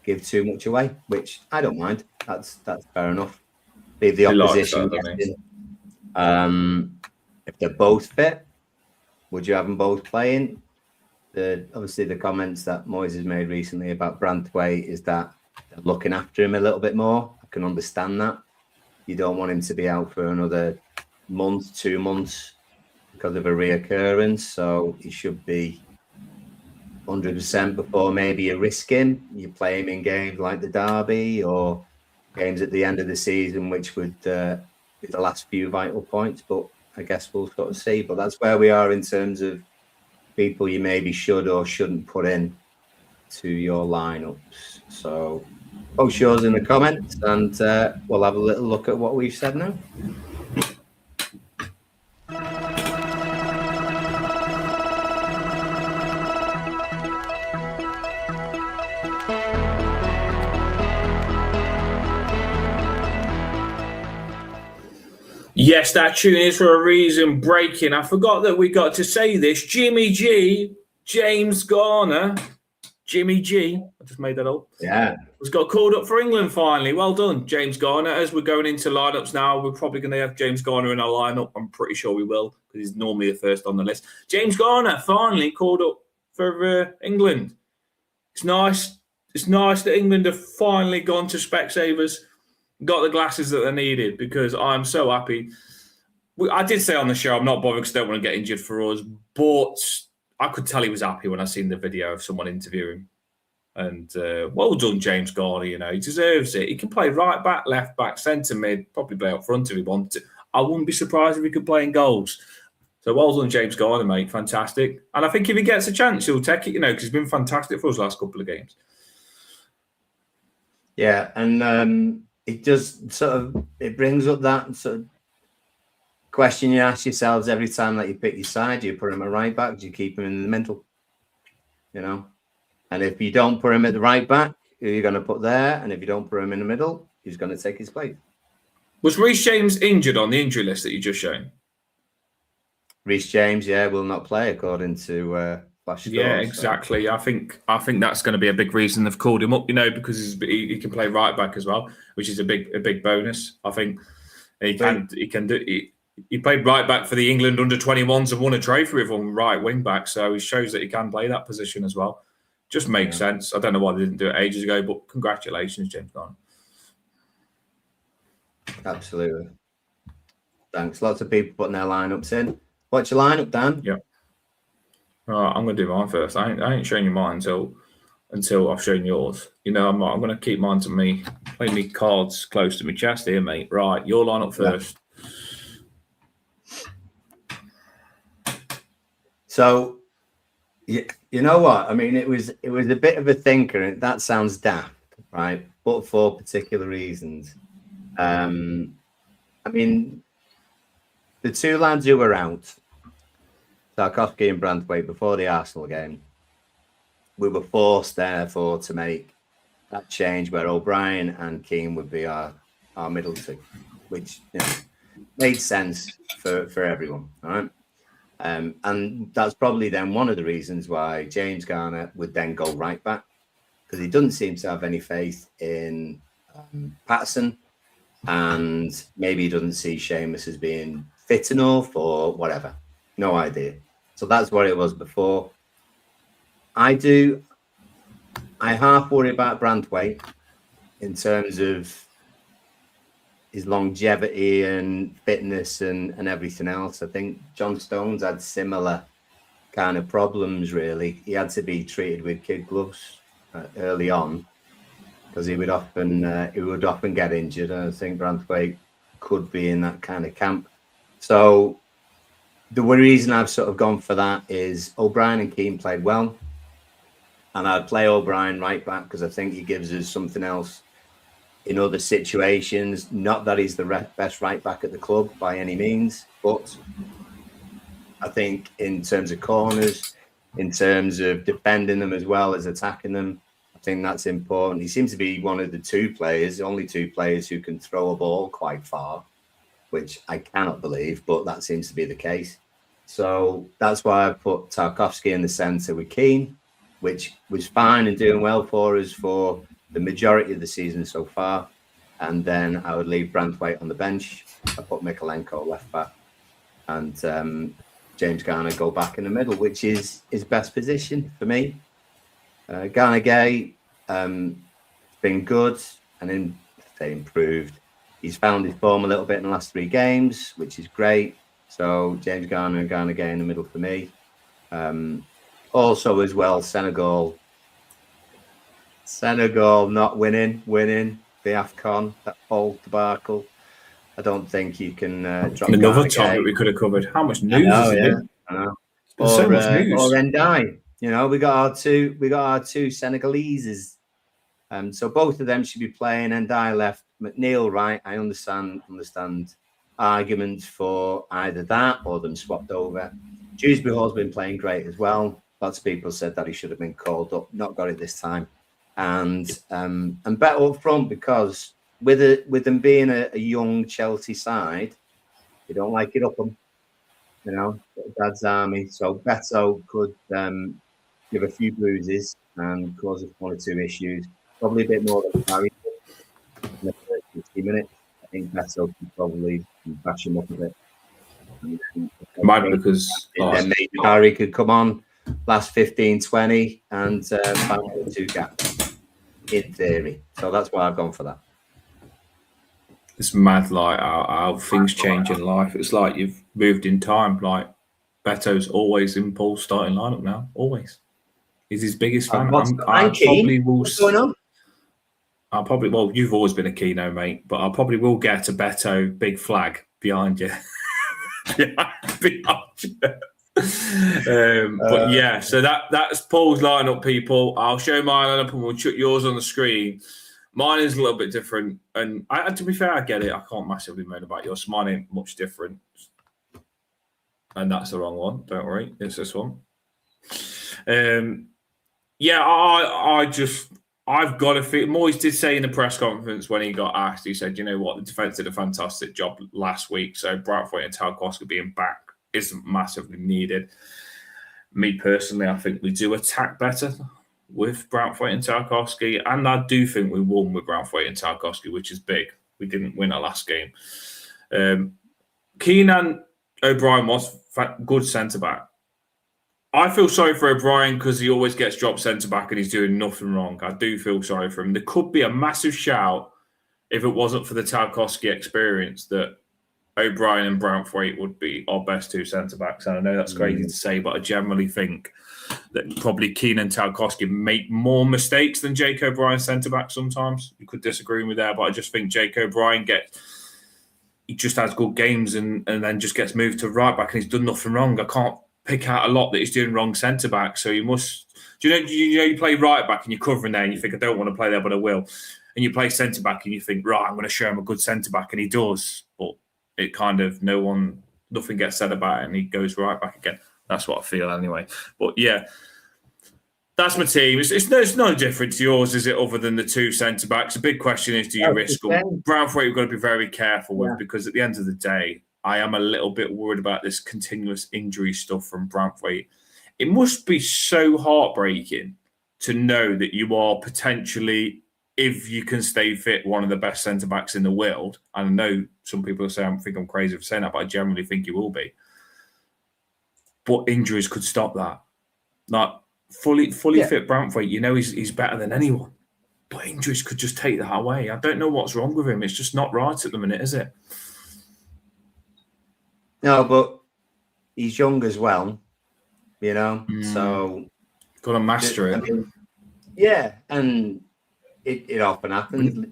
give too much away, which I don't mind. That's fair enough. Leave the opposition guessing. If they're both fit, would you have them both playing? Obviously, the comments that Moyes has made recently about Branthwaite is that they're looking after him a little bit more. I can understand that. You don't want him to be out for another month, 2 months because of a reoccurrence. So he should be 100% before maybe you risk him. You play him in games like the Derby or games at the end of the season, which would be the last few vital points. But I guess we'll sort of see. But that's where we are in terms of people you maybe should or shouldn't put in to your lineups. So post yours in the comments, and we'll have a little look at what we've said now. Yes, that tune is for a reason. Breaking. I forgot that we got to say this. Jimmy G, James Garner, Jimmy G. I just made that up. Yeah. Was got called up for England finally. Well done, James Garner. As we're going into lineups now, we're probably going to have James Garner in our lineup. I'm pretty sure we will, because he's normally the first on the list. James Garner finally called up for England. It's nice. It's nice that England have finally gone to Specsavers, got the glasses that they needed, because I'm so happy. I did say on the show I'm not bothered because I don't want to get injured for us, but I could tell he was happy when I seen the video of someone interviewing. And well done, James Garner. You know, he deserves it. He can play right back, left back, centre mid, probably play up front if he wanted to. I wouldn't be surprised if he could play in goals. So well done, James Garner, mate. Fantastic. And I think if he gets a chance, he'll take it, you know, because he's been fantastic for us last couple of games. Yeah, and it does it brings up that sort of question you ask yourselves every time that you pick your side. Do you put him at right back? Do you keep him in the middle? You know? And if you don't put him at the right back, who are you going to put there? And if you don't put him in the middle, who's going to take his place? Was Reece James injured on the injury list that you just shown? Reece James, yeah, will not play according to Flash Score. Yeah, exactly. So. I think that's going to be a big reason they've called him up, you know, because he can play right back as well, which is a big bonus. I think he can do. He played right back for the England under-21s and won a trophy with on right wing back, so he shows that he can play that position as well. Just makes sense. I don't know why they didn't do it ages ago, but congratulations, James Garner. Absolutely. Thanks. Lots of people putting their lineups in. What's your lineup, Dan? Yeah. Right, I'm going to do mine first. I ain't showing you mine until I've shown yours. You know, I'm going to keep mine to me. Play me cards close to my chest here, mate. Right, your lineup first. Yeah. So, you know what? I mean, it was a bit of a thinker, and that sounds daft, right? But for particular reasons. I mean, the two lads who were out, Tarkovsky and Branthwaite, before the Arsenal game, we were forced, therefore, to make that change where O'Brien and Keane would be our middle two, which made sense for everyone. All right. And that's probably then one of the reasons why James Garner would then go right back, because he doesn't seem to have any faith in Patterson, and maybe he doesn't see Seamus as being fit enough or whatever. No idea. So that's what it was before. I half worry about Branthwaite in terms of his longevity and fitness and everything else. I think John Stones had similar kind of problems, really. He had to be treated with kid gloves early on because he would often get injured. And I think Branthwaite could be in that kind of camp. So the reason I've sort of gone for that is O'Brien and Keane played well. And I'd play O'Brien right back because I think he gives us something else in other situations. Not that he's the best right back at the club by any means, but I think in terms of corners, in terms of defending them as well as attacking them, I think that's important. He seems to be one of the only two players who can throw a ball quite far, which I cannot believe, but that seems to be the case. So that's why I put Tarkowski in the centre with Keane, which was fine and doing well for us for the majority of the season so far. And then I would leave Branthwaite on the bench. I put Mikolenko left back, and James Garner go back in the middle, which is his best position for me. Garner Gay been good and improved. He's found his form a little bit in the last 3 games, which is great. So James Garner and Garner Gay in the middle for me. Also, as well, Senegal not winning the AFCON, that whole debacle. I don't think you can drop another topic we could have covered. How much news is it? I know. So much news. Or Ndai. We got our two Senegalese. So both of them should be playing. Ndai left, McNeil right. I understand arguments for either that or them swapped over. Dewsbury Hall's been playing great as well. Lots of people said that he should have been called up, not got it this time, and better up front because with them being a young Chelsea side, they don't like it up them, Dad's army. So Beto could give a few bruises and cause us 1 or 2 issues. Probably a bit more than Harry in the first 50 minutes. I think Beto could probably bash him up a bit. Might be because then maybe Harry could come on last 15-20 and find 2 gaps in theory. So that's why I've gone for that. It's mad, like how things change in life. It's like you've moved in time. Like Beto's always in Paul's starting lineup now. Always, he's his biggest fan. What's going on? Well, you've always been a Keno, mate, but I probably will get a Beto big flag behind you. Behind you. But yeah, so that's Paul's lineup, people. I'll show my lineup and we'll chuck yours on the screen. Mine is a little bit different, and to be fair, I get it. I can't massively moan about yours. Mine ain't much different, and that's the wrong one. Don't worry, it's this one. Yeah, I've got to feel. Moyes did say in the press conference when he got asked, he said, "You know what, the defence did a fantastic job last week, so Branthwaite and Tarkowski being back isn't massively needed." Me personally, I think we do attack better with Branthwaite and Tarkowski, and I do think we won with Branthwaite and Tarkowski, which is big. We didn't win our last game. Keenan O'Brien was good centre-back. I feel sorry for O'Brien because he always gets dropped centre-back and he's doing nothing wrong. I do feel sorry for him. There could be a massive shout if it wasn't for the Tarkowski experience that O'Brien and Branthwaite would be our best 2 centre-backs. And I know that's crazy to say, but I generally think that probably Keane and Tarkowski make more mistakes than Jake O'Brien centre-back sometimes. You could disagree with me there, but I just think Jake O'Brien just has good games and then just gets moved to right-back and he's done nothing wrong. I can't pick out a lot that he's doing wrong centre-back. So you must... Do you play right-back and you're covering there and you think, I don't want to play there, but I will. And you play centre-back and you think, right, I'm going to show him a good centre-back, and he does. But it kind of, nothing gets said about it and he goes right back again. That's what I feel anyway. But yeah, That's my team. It's no different to yours, is it, other than the two centre-backs? The big question is, do you risk them? Branthwaite we've got to be very careful with, because at the end of the day, I am a little bit worried about this continuous injury stuff from Branthwaite. It must be so heartbreaking to know that you are potentially, if you can stay fit, one of the best centre-backs in the world. And I know some people say I think I'm crazy for saying that, but I generally think you will be. But injuries could stop that. Like, fully fit Branthwaite, he's better than anyone. But injuries could just take that away. I don't know what's wrong with him. It's just not right at the minute, is it? No, but he's young as well, so... Got to master it. Yeah, and it often happens.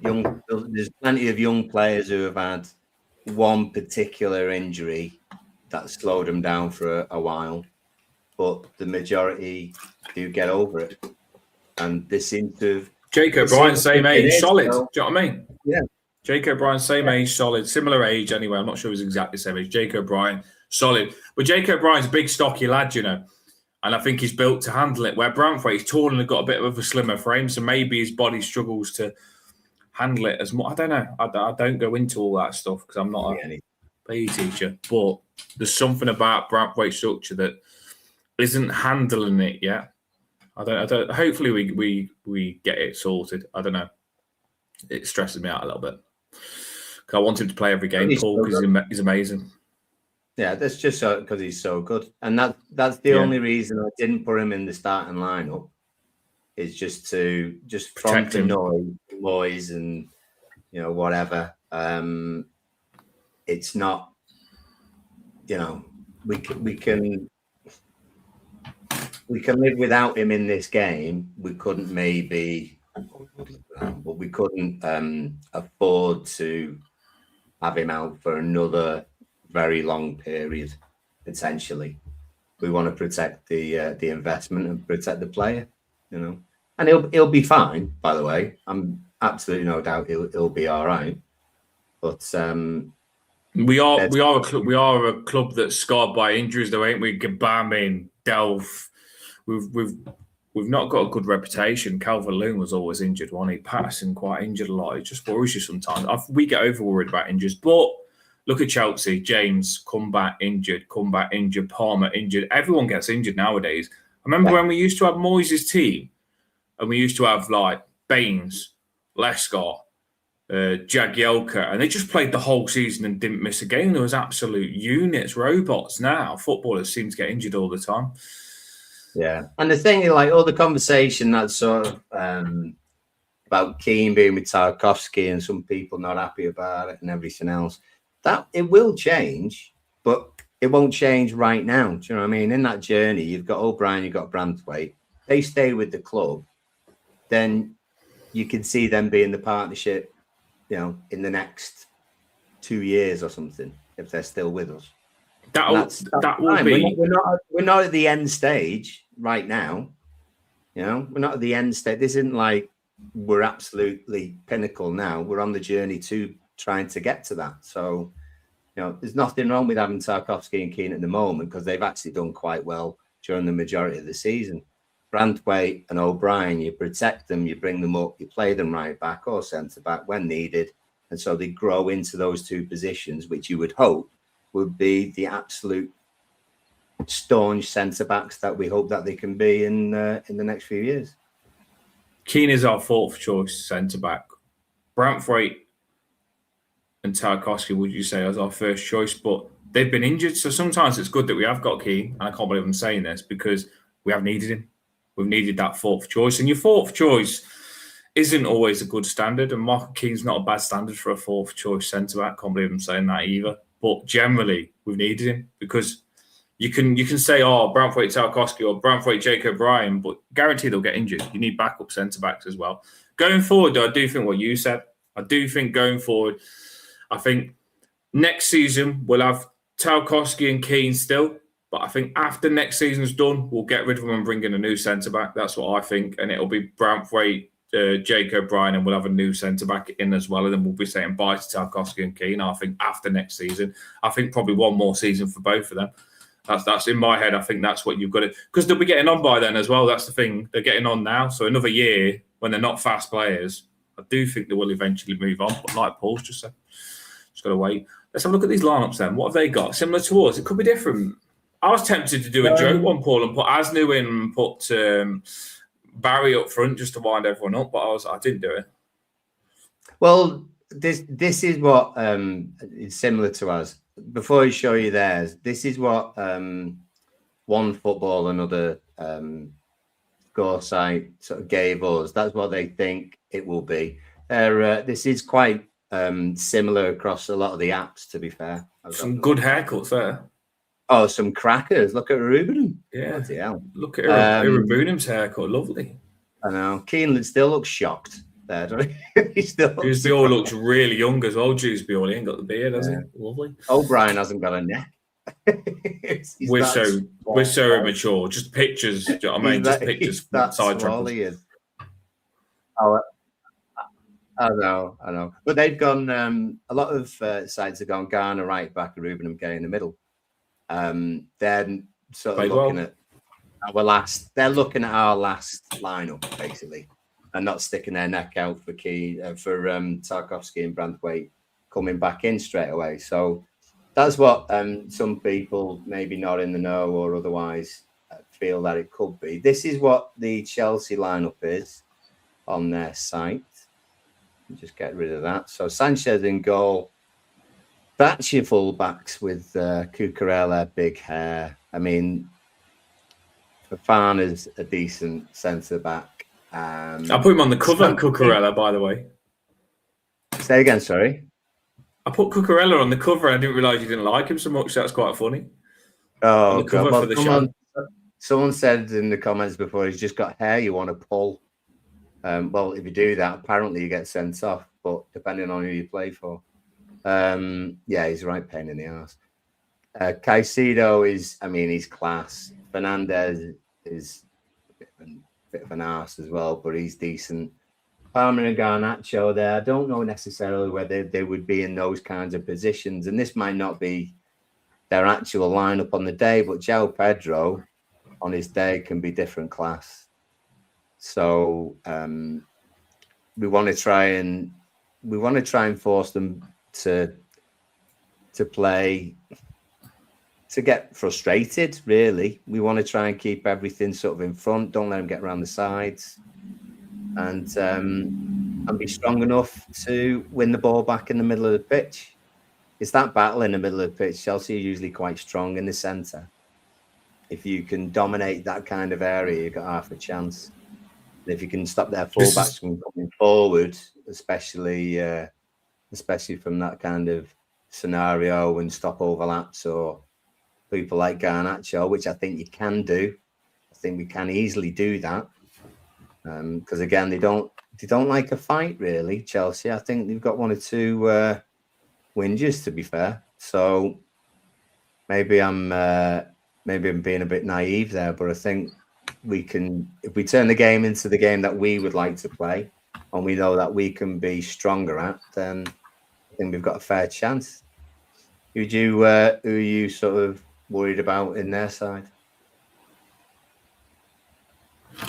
There's plenty of young players who have had one particular injury that slowed them down for a while, but the majority do get over it. And they seem to have... Jake O'Brien, same age, solid. Do you know what I mean? Yeah. Jake O'Brien, same age, solid. Similar age anyway. I'm not sure he's exactly the same age. Jake O'Brien, solid. But Jake O'Brien's a big, stocky lad, and I think he's built to handle it, where Branthwaite's tall and got a bit of a slimmer frame, so maybe his body struggles to handle it as much. I don't know. I don't go into all that stuff because I'm not a PE teacher, but there's something about Branthwaite's structure that isn't handling it yet. I don't. Hopefully we get it sorted. I don't know. It stresses me out a little bit. I want him to play every game, Paul, because he's amazing. Yeah, that's just because he's so good. And that's the only reason I didn't put him in the starting lineup, is just from the noise and, whatever. It's not, we can live without him in this game. We couldn't but we couldn't afford to have him out for another very long period, potentially. We want to protect the investment and protect the player, and he'll be fine. By the way, I'm absolutely no doubt he'll be all right. But we are a club that's scarred by injuries, though, ain't we? Gbamin, Delph, we've not got a good reputation. Calvert-Lewin was always injured, wasn't he? Patterson quite injured a lot. It just worries you sometimes. We get over worried about injuries, but. Look at Chelsea. James, come back injured. Palmer, injured. Everyone gets injured nowadays. I remember when we used to have Moyes' team and we used to have like Baines, Lescott, Jagielka, and they just played the whole season and didn't miss a game. There was absolute units, robots. Now footballers seem to get injured all the time. Yeah. And the thing is, all the conversation that's sort of about Keane being with Tarkowski and some people not happy about it and everything else, that it will change, but it won't change right now. Do you know what I mean? In that journey, you've got O'Brien, you've got Branthwaite. They stay with the club, then you can see them being the partnership, in the next 2 years or something, if they're still with us. That will be. We're not at the end stage right now. We're not at the end stage. This isn't like we're absolutely pinnacle now. We're on the journey to trying to get to that. So, there's nothing wrong with having Tarkowski and Keane at the moment, because they've actually done quite well during the majority of the season. Branthwaite and O'Brien, you protect them, you bring them up, you play them right back or centre back when needed. And so they grow into those two positions, which you would hope would be the absolute staunch centre backs that we hope that they can be in the next few years. Keane is our fourth choice centre back. Branthwaite and Tarkowski, would you say, as our first choice? But they've been injured, so sometimes it's good that we have got Keane. And I can't believe I'm saying this, because we have needed him. We've needed that fourth choice, and your fourth choice isn't always a good standard. And Mark Keane's not a bad standard for a fourth choice centre back. Can't believe I'm saying that either. But generally, we've needed him, because you can say, Branthwaite, Tarkowski, or Branthwaite, Jake O'Brien, but guaranteed they'll get injured. You need backup centre backs as well. Going forward, though, I do think what you said. I do think going forward, I think next season we'll have Tarkowski and Keane still, but I think after next season's done, we'll get rid of them and bring in a new centre-back. That's what I think, and it'll be Branthwaite, Jake O'Brien, and we'll have a new centre-back in as well, and then we'll be saying bye to Tarkowski and Keane, I think, after next season. I think probably one more season for both of them. That's in my head. I think that's what you've got to, because they'll be getting on by then as well. That's the thing. They're getting on now. So another year when they're not fast players, I do think they will eventually move on. But like Paul's just said, just got to wait. Let's have a look at these lineups then. What have they got? Similar to us? It could be different. I was tempted to do a joke one, Paul, and put Asnu in and put Barry up front just to wind everyone up, but I didn't do it. Well, this is what is similar to us. Before I show you theirs, this is what One Football, another score site, sort of gave us. That's what they think it will be. This is quite similar across a lot of the apps, to be fair. Some good haircuts there. Oh, some crackers. Look at Ruben. Yeah. Bloody hell. Look at Irabunim's haircut. Lovely. I know. Keenan still looks shocked there, doesn't he? He still looks looks really young as well. Dewsbury, he ain't got the beard, has he? Lovely. O'Brien hasn't got a neck. We're so immature. Just pictures. Do you know what I mean? Just pictures. That's all he is. Oh, I know. But they've gone. A lot of sites have gone Garner right back, Ruben McGay in the middle. They're sort of looking at our last. They're looking at our last lineup basically, and not sticking their neck out for Tarkovsky and Branthwaite coming back in straight away. So that's what some people, maybe not in the know or otherwise, feel that it could be. This is what the Chelsea lineup is on their site. Just get rid of that. So Sanchez in goal. That's your fullbacks with Cucurella, big hair. I mean, Fofana's a decent centre back. I put him on the cover, Cucurella, by the way. Say again, sorry. I put Cucurella on the cover. I didn't realise you didn't like him so much. That's quite funny. Oh, on the cover for the show. Someone said in the comments before, he's just got hair you want to pull. Well, if you do that, apparently you get sent off, but depending on who you play for. Yeah, he's a right pain in the ass. Caicedo he's class. Fernandez is a bit of an arse as well, but he's decent. Palmer and Garnacho there. I don't know necessarily whether they would be in those kinds of positions, and this might not be their actual lineup on the day, but João Pedro on his day can be different class. So we want to try and force them to play, to get frustrated, really. We want to try and keep everything sort of in front, don't let them get around the sides, and be strong enough to win the ball back in the middle of the pitch. It's that battle in the middle of the pitch. Chelsea are usually quite strong in the centre. If you can dominate that kind of area, you've got half a chance. And if you can stop their fullbacks from coming forward, especially from that kind of scenario, and stop overlaps or people like Garnacho, which I think you can do. I think we can easily do that. Because again, they don't like a fight, really, Chelsea. I think they've got one or two whinges, to be fair. So maybe I'm being a bit naive there, but I think we can, if we turn the game into the game that we would like to play, and we know that we can be stronger at, then I think we've got a fair chance. Who are you sort of worried about in their side?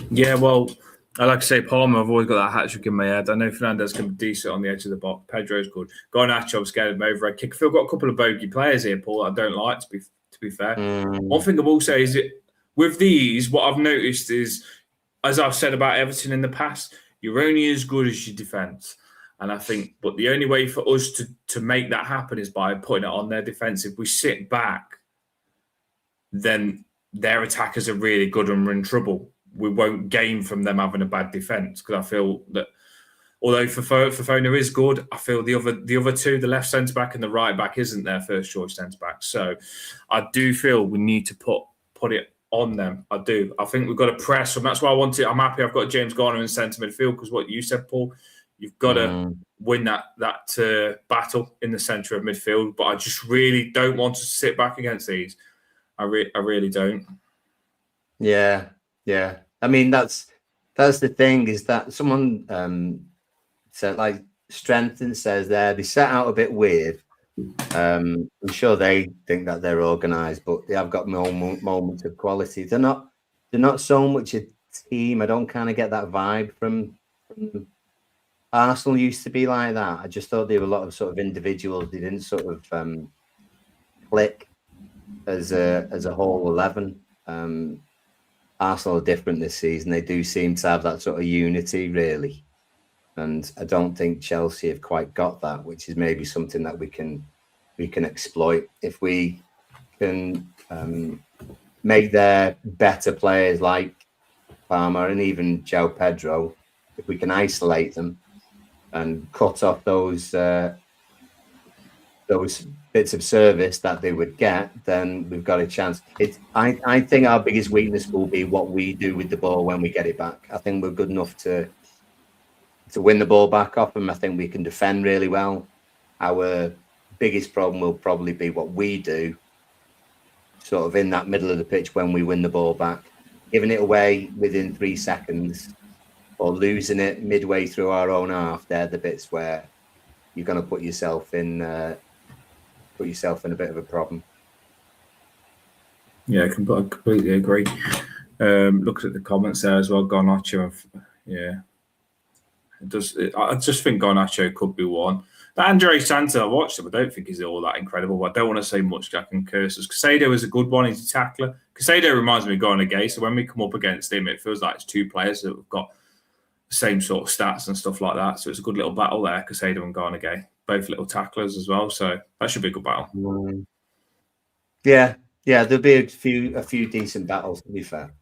Yeah, well, I like to say Palmer. I've always got that hat trick in my head. I know Fernandez can be decent on the edge of the box. Pedro's good. Garnacho, I'm scared of him over a kick. I feel got a couple of bogey players here, Paul. I don't like, to be fair. One thing I will say is that with these, what I've noticed is, as I've said about Everton in the past, you're only as good as your defence. And I think, but the only way for us to make that happen is by putting it on their defence. If we sit back, then their attackers are really good and we're in trouble. We won't gain from them having a bad defence, because I feel that although Fofana is good, I feel the other two, the left centre back and the right back, isn't their first choice centre back. So I do feel we need to put it on them. I do. I think we've got to press them. That's why I want it. I'm happy I've got James Garner in centre midfield, because what you said, Paul, you've got to win that battle in the centre of midfield. But I just really don't want to sit back against these. I really don't. Yeah. I mean, that's the thing, is that someone said, like, Strengthen says there, they set out a bit weird. I'm sure they think that they're organised, but they have got moments of quality. They're not so much a team. I don't kind of get that vibe from Arsenal. Used to be like that. I just thought they were a lot of sort of individuals. They didn't sort of click as a whole 11. Arsenal are different this season. They do seem to have that sort of unity, really. And I don't think Chelsea have quite got that, which is maybe something that we can exploit if we can make their better players like Palmer and even João Pedro. If we can isolate them and cut off those bits of service that they would get, then we've got a chance. I think our biggest weakness will be what we do with the ball when we get it back. I think we're good enough to win the ball back off them. I think we can defend really well. Our biggest problem will probably be what we do sort of in that middle of the pitch when we win the ball back. Giving it away within 3 seconds or losing it midway through our own half, they're the bits where you're going to put yourself in a bit of a problem. Yeah, I completely agree. Look at the comments there as well. Garnacho, yeah. I just think Garnacho could be one. The Andre Santa, I watched him. I don't think he's all that incredible, but I don't want to say much Jack and curses. Casado is a good one. He's a tackler. Casado reminds me of Gana Gay. So when we come up against him, it feels like it's two players that have got the same sort of stats and stuff like that. So it's a good little battle there, Casado and Gana Gay. Both little tacklers as well. So that should be a good battle. Yeah, there'll be a few decent battles, to be fair.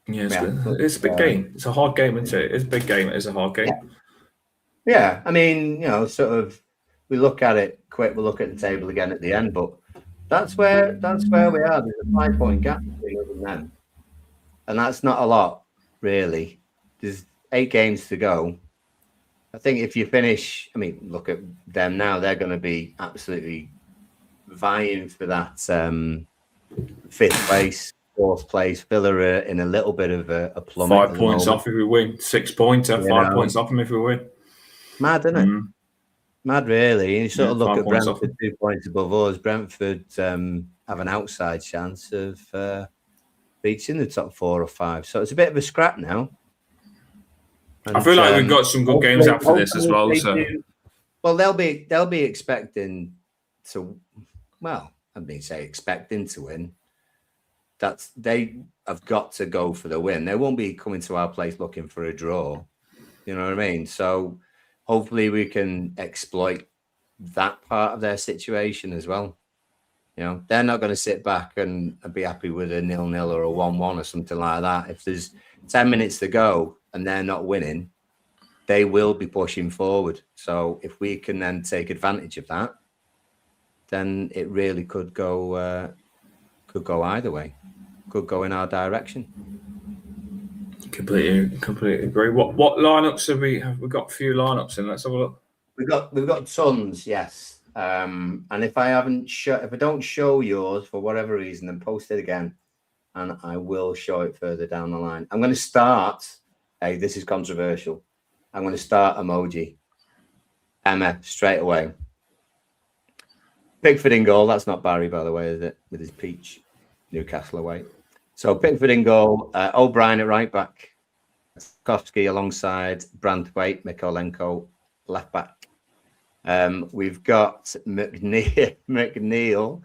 Yeah, it's a big game. It's a hard game, isn't it? It's a big game. It's a hard game. Yeah. I mean, sort of, we look at it quick. We'll look at the table again at the end, but that's where we are. There's a 5-point gap between us and them, and that's not a lot, really. There's 8 games to go. I think if you finish, I mean, look at them now. They're going to be absolutely vying for that 5th place. 4th place. Villa are in a little bit of a plummet. 5 points off if we win. 6 pointer. 5 points off them if we win. Mad, isn't it? Mad, really. You sort of look at Brentford off. 2 points above us. Brentford have an outside chance of reaching the top 4 or 5. So it's a bit of a scrap now. And, I feel like we've got some good games after this as well. So, well, they'll be expecting to. Well, I mean, say expecting to win. They have got to go for the win. They won't be coming to our place looking for a draw. You know what I mean? So hopefully we can exploit that part of their situation as well. They're not going to sit back and be happy with a 0-0 or a 1-1 or something like that. If there's 10 minutes to go and they're not winning, they will be pushing forward. So if we can then take advantage of that, then it really could go either way. Could go in our direction. Completely agree. What lineups have we got? A few lineups in. Let's have a look. We've got tons, yes. And if I don't show yours for whatever reason, then post it again, and I will show it further down the line. I'm going to start. Hey, this is controversial. I'm going to start emoji. MF straight away. Pickford in goal. That's not Barry, by the way, is it? With his peach. Newcastle away. So Pickford in goal. O'Brien at right back. Kowski alongside Branthwaite, Mykolenko left back. We've got McNeil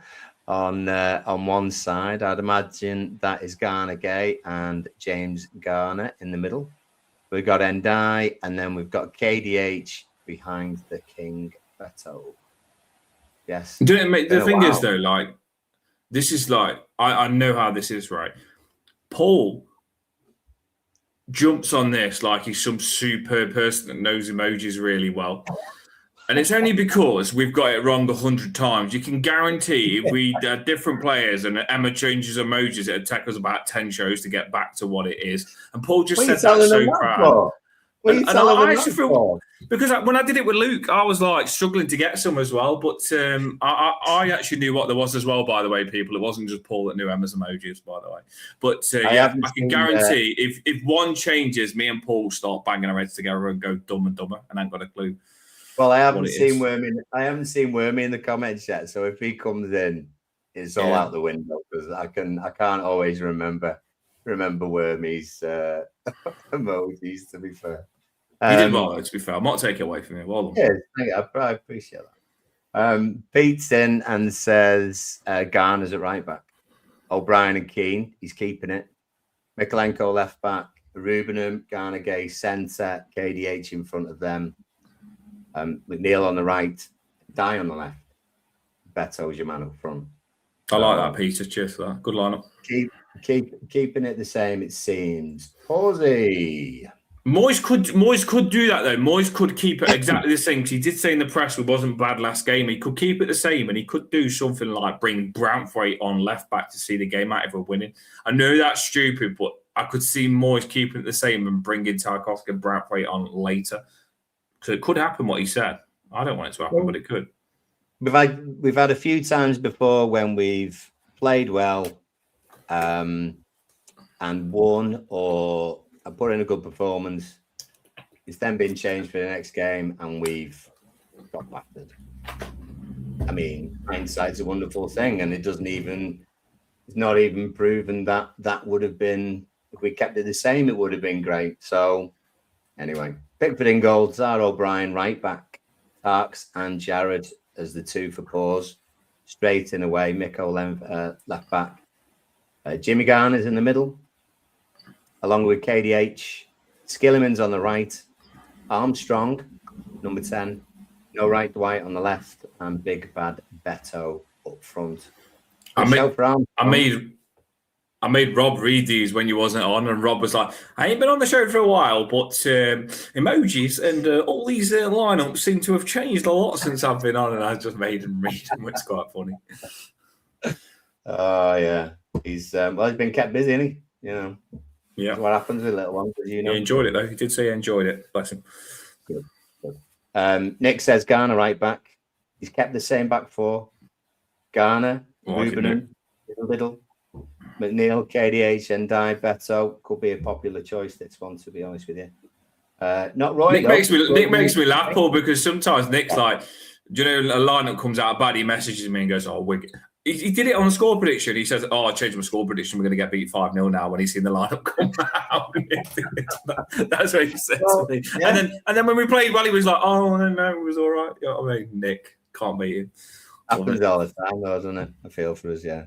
on one side. I'd imagine that is Garner Gay and James Garner in the middle. We've got Ndai, and then we've got KDH behind the King Beto. Yes. The thing is, though, like, this is like, I know how this is, right? Paul jumps on this like he's some superb person that knows emojis really well. And it's only because we've got it wrong 100 times. You can guarantee if we had different players and Emma changes emojis, it'd take us about 10 shows to get back to what it is. And Paul just said that so proud. What are you telling them that for? Because when I did it with Luke, I was like struggling to get some as well. But I actually knew what there was as well, by the way, people. It wasn't just Paul that knew Emma's emojis, by the way. But I can guarantee if one changes, me and Paul start banging our heads together and go dumb and dumber, and I ain't got a clue. Well, I what haven't it seen is. Wormy in the comments yet. So if he comes in, it's all out the window because I can't always remember Wormy's emojis. To be fair, You did well, though, to be fair. I might take it away from you. Well done. Yeah, I appreciate that. Pete's in and says Garner's at right back. O'Brien and Keane, he's keeping it. Mikalenko left back. Rubenham, Garner Gay centre. KDH in front of them. McNeil on the right. Dye on the left. Beto's your man up front. I like that, Peter. Cheers for that. Good lineup. Keeping it the same, it seems. Pawsey. Moyes could do that though. Moyes could keep it exactly the same because he did say in the press it wasn't bad last game. He could keep it the same and he could do something like bring Branthwaite on left back to see the game out if we're winning. I know that's stupid, but I could see Moyes keeping it the same and bringing Tarkowski and Branthwaite on later. So it could happen what he said. I don't want it to happen, but it could. We've had a few times before when we've played well and won or put in a good performance. It's then been changed for the next game and we've got battered. I mean, hindsight's a wonderful thing and it's not even proven that would have been, if we kept it the same, it would have been great. So anyway, Pickford in goal, Zara O'Brien right back, Tarks and Jared as the two for pause. Straight in away, Miko left back. Jimmy Garner's in the middle, along with KDH. Skilliman's on the right. Armstrong, number 10. No Right Dwight on the left. And Big Bad Beto up front. I made Rob read these when you wasn't on, and Rob was like, I ain't been on the show for a while, but emojis and all these lineups seem to have changed a lot since I've been on, and I just made him read them. It's quite funny. Oh, yeah. He's been kept busy, isn't he? You know. Yeah. That's what happens with little ones, you know. He enjoyed it, though. He did say he enjoyed it. Bless him. Good. Nick says Garner right back. He's kept the same back four. Garner, Rubenham, Little, McNeil, KDH, and Dye, Beto. Could be a popular choice, this one, to be honest with you. Not Roy. Nick makes me laugh, Paul, because sometimes Nick's like, do you know, a lineup comes out bad, he messages me and goes, oh, Wigan. He did it on a score prediction. He says, I changed my score prediction. We're going to get beat 5-0 now when he's seen the lineup come out. That's what he said to me. Yeah. And then when we played well, he was like, oh, no, it was all right. You know what I mean? Nick, can't beat him. Happens all the time, though, doesn't it? I feel for us, yeah.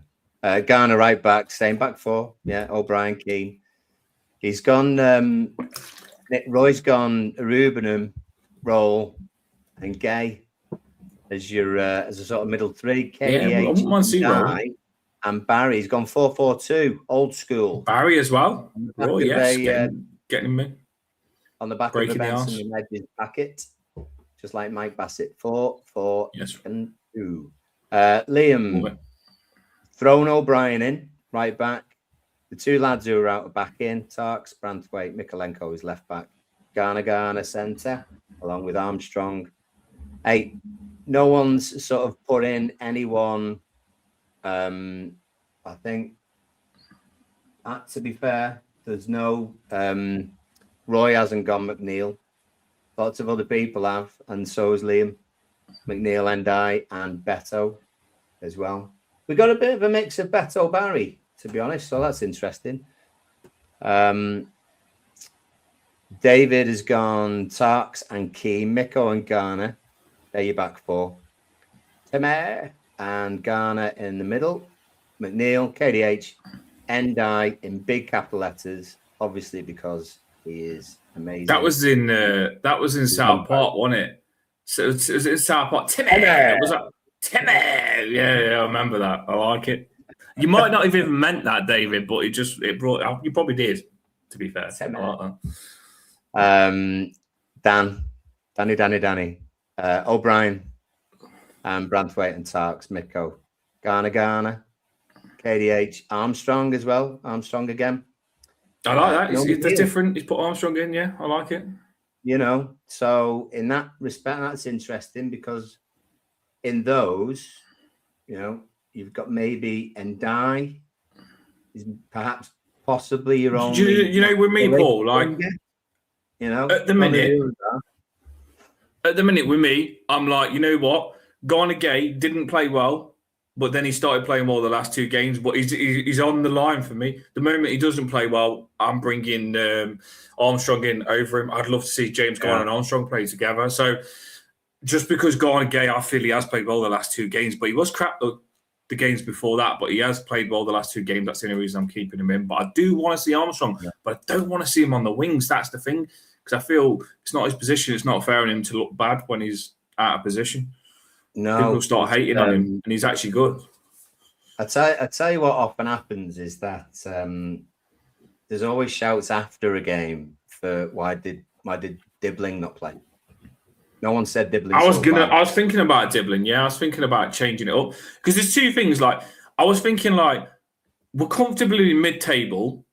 Garner right back, same back four. Yeah, O'Brien, Keane. He's gone, Roy's gone Rubenham, Roll, and Gay. As a sort of middle three, KDH, and Barry's gone 4-4-2, old school. Barry as well. Oh yes, getting him in on the back of the Benson and Edges packet, just like Mike Bassett. 4-4-2. Liam thrown O'Brien in right back. The two lads who are out are back in. Tarks, Branthwaite, Mikalenko is left back. Garner centre, along with Armstrong. 8. No one's sort of put in anyone. I think, to be fair, there's no. Roy hasn't gone McNeil. Lots of other people have, and so has Liam, McNeil, Endai, and Beto as well. We got a bit of a mix of Beto Barry, to be honest. So that's interesting. David has gone Tarks and Keane, Miko and Garner. There your back four. Timmer and Garner in the middle. McNeil, KDH, Endai in big capital letters, obviously because he is amazing. That was in South Park, wasn't it? So it was in South Park. Timmer. Was that Timmer? Yeah, I remember that. I like it. You might not have even meant that, David, but it brought. You probably did. To be fair, I like that. Danny. O'Brien and Branthwaite and Tarks, Miko, Garner, KDH, Armstrong as well. Armstrong again. I like that. It's different. He's put Armstrong in. Yeah, I like it. You know, so in that respect, that's interesting because in those, you know, you've got maybe Endai is perhaps possibly your own. You know, with me, Paul, like you know, at the minute. At the minute with me, I'm like, you know what? Garner Gay didn't play well, but then he started playing well the last 2 games. But he's on the line for me. The moment he doesn't play well, I'm bringing Armstrong in over him. I'd love to see James Garner and Armstrong play together. So just because Garner Gay, I feel he has played well the last 2 games, but he was crap the games before that. But he has played well the last 2 games. That's the only reason I'm keeping him in. But I do want to see Armstrong, but I don't want to see him on the wings. That's the thing. Because I feel it's not his position. It's not fair on him to look bad when he's out of position. No, people start hating on him, and he's actually good. I tell you what often happens is that there's always shouts after a game for why did Dibbling not play? No one said Dibbling. I was thinking about Dibbling. Yeah, I was thinking about changing it up because there's 2 things. Like I was thinking, like we're comfortably mid-table.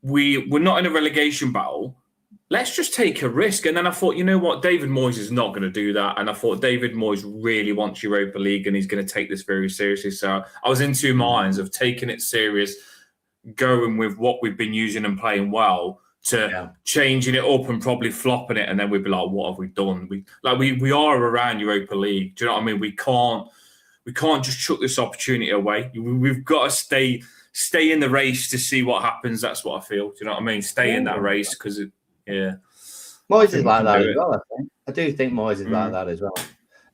We're not in a relegation battle. Let's just take a risk. And then I thought, you know what? David Moyes is not going to do that. And I thought David Moyes really wants Europa League and he's going to take this very seriously. So I was in 2 minds of taking it serious, going with what we've been using and playing well to changing it up and probably flopping it. And then we'd be like, what have we done? We are around Europa League. Do you know what I mean? We can't just chuck this opportunity away. We've got to stay in the race to see what happens. That's what I feel. Do you know what I mean? Stay in that race because Moyes is like that as well. I think. I do think Moyes is like that as well.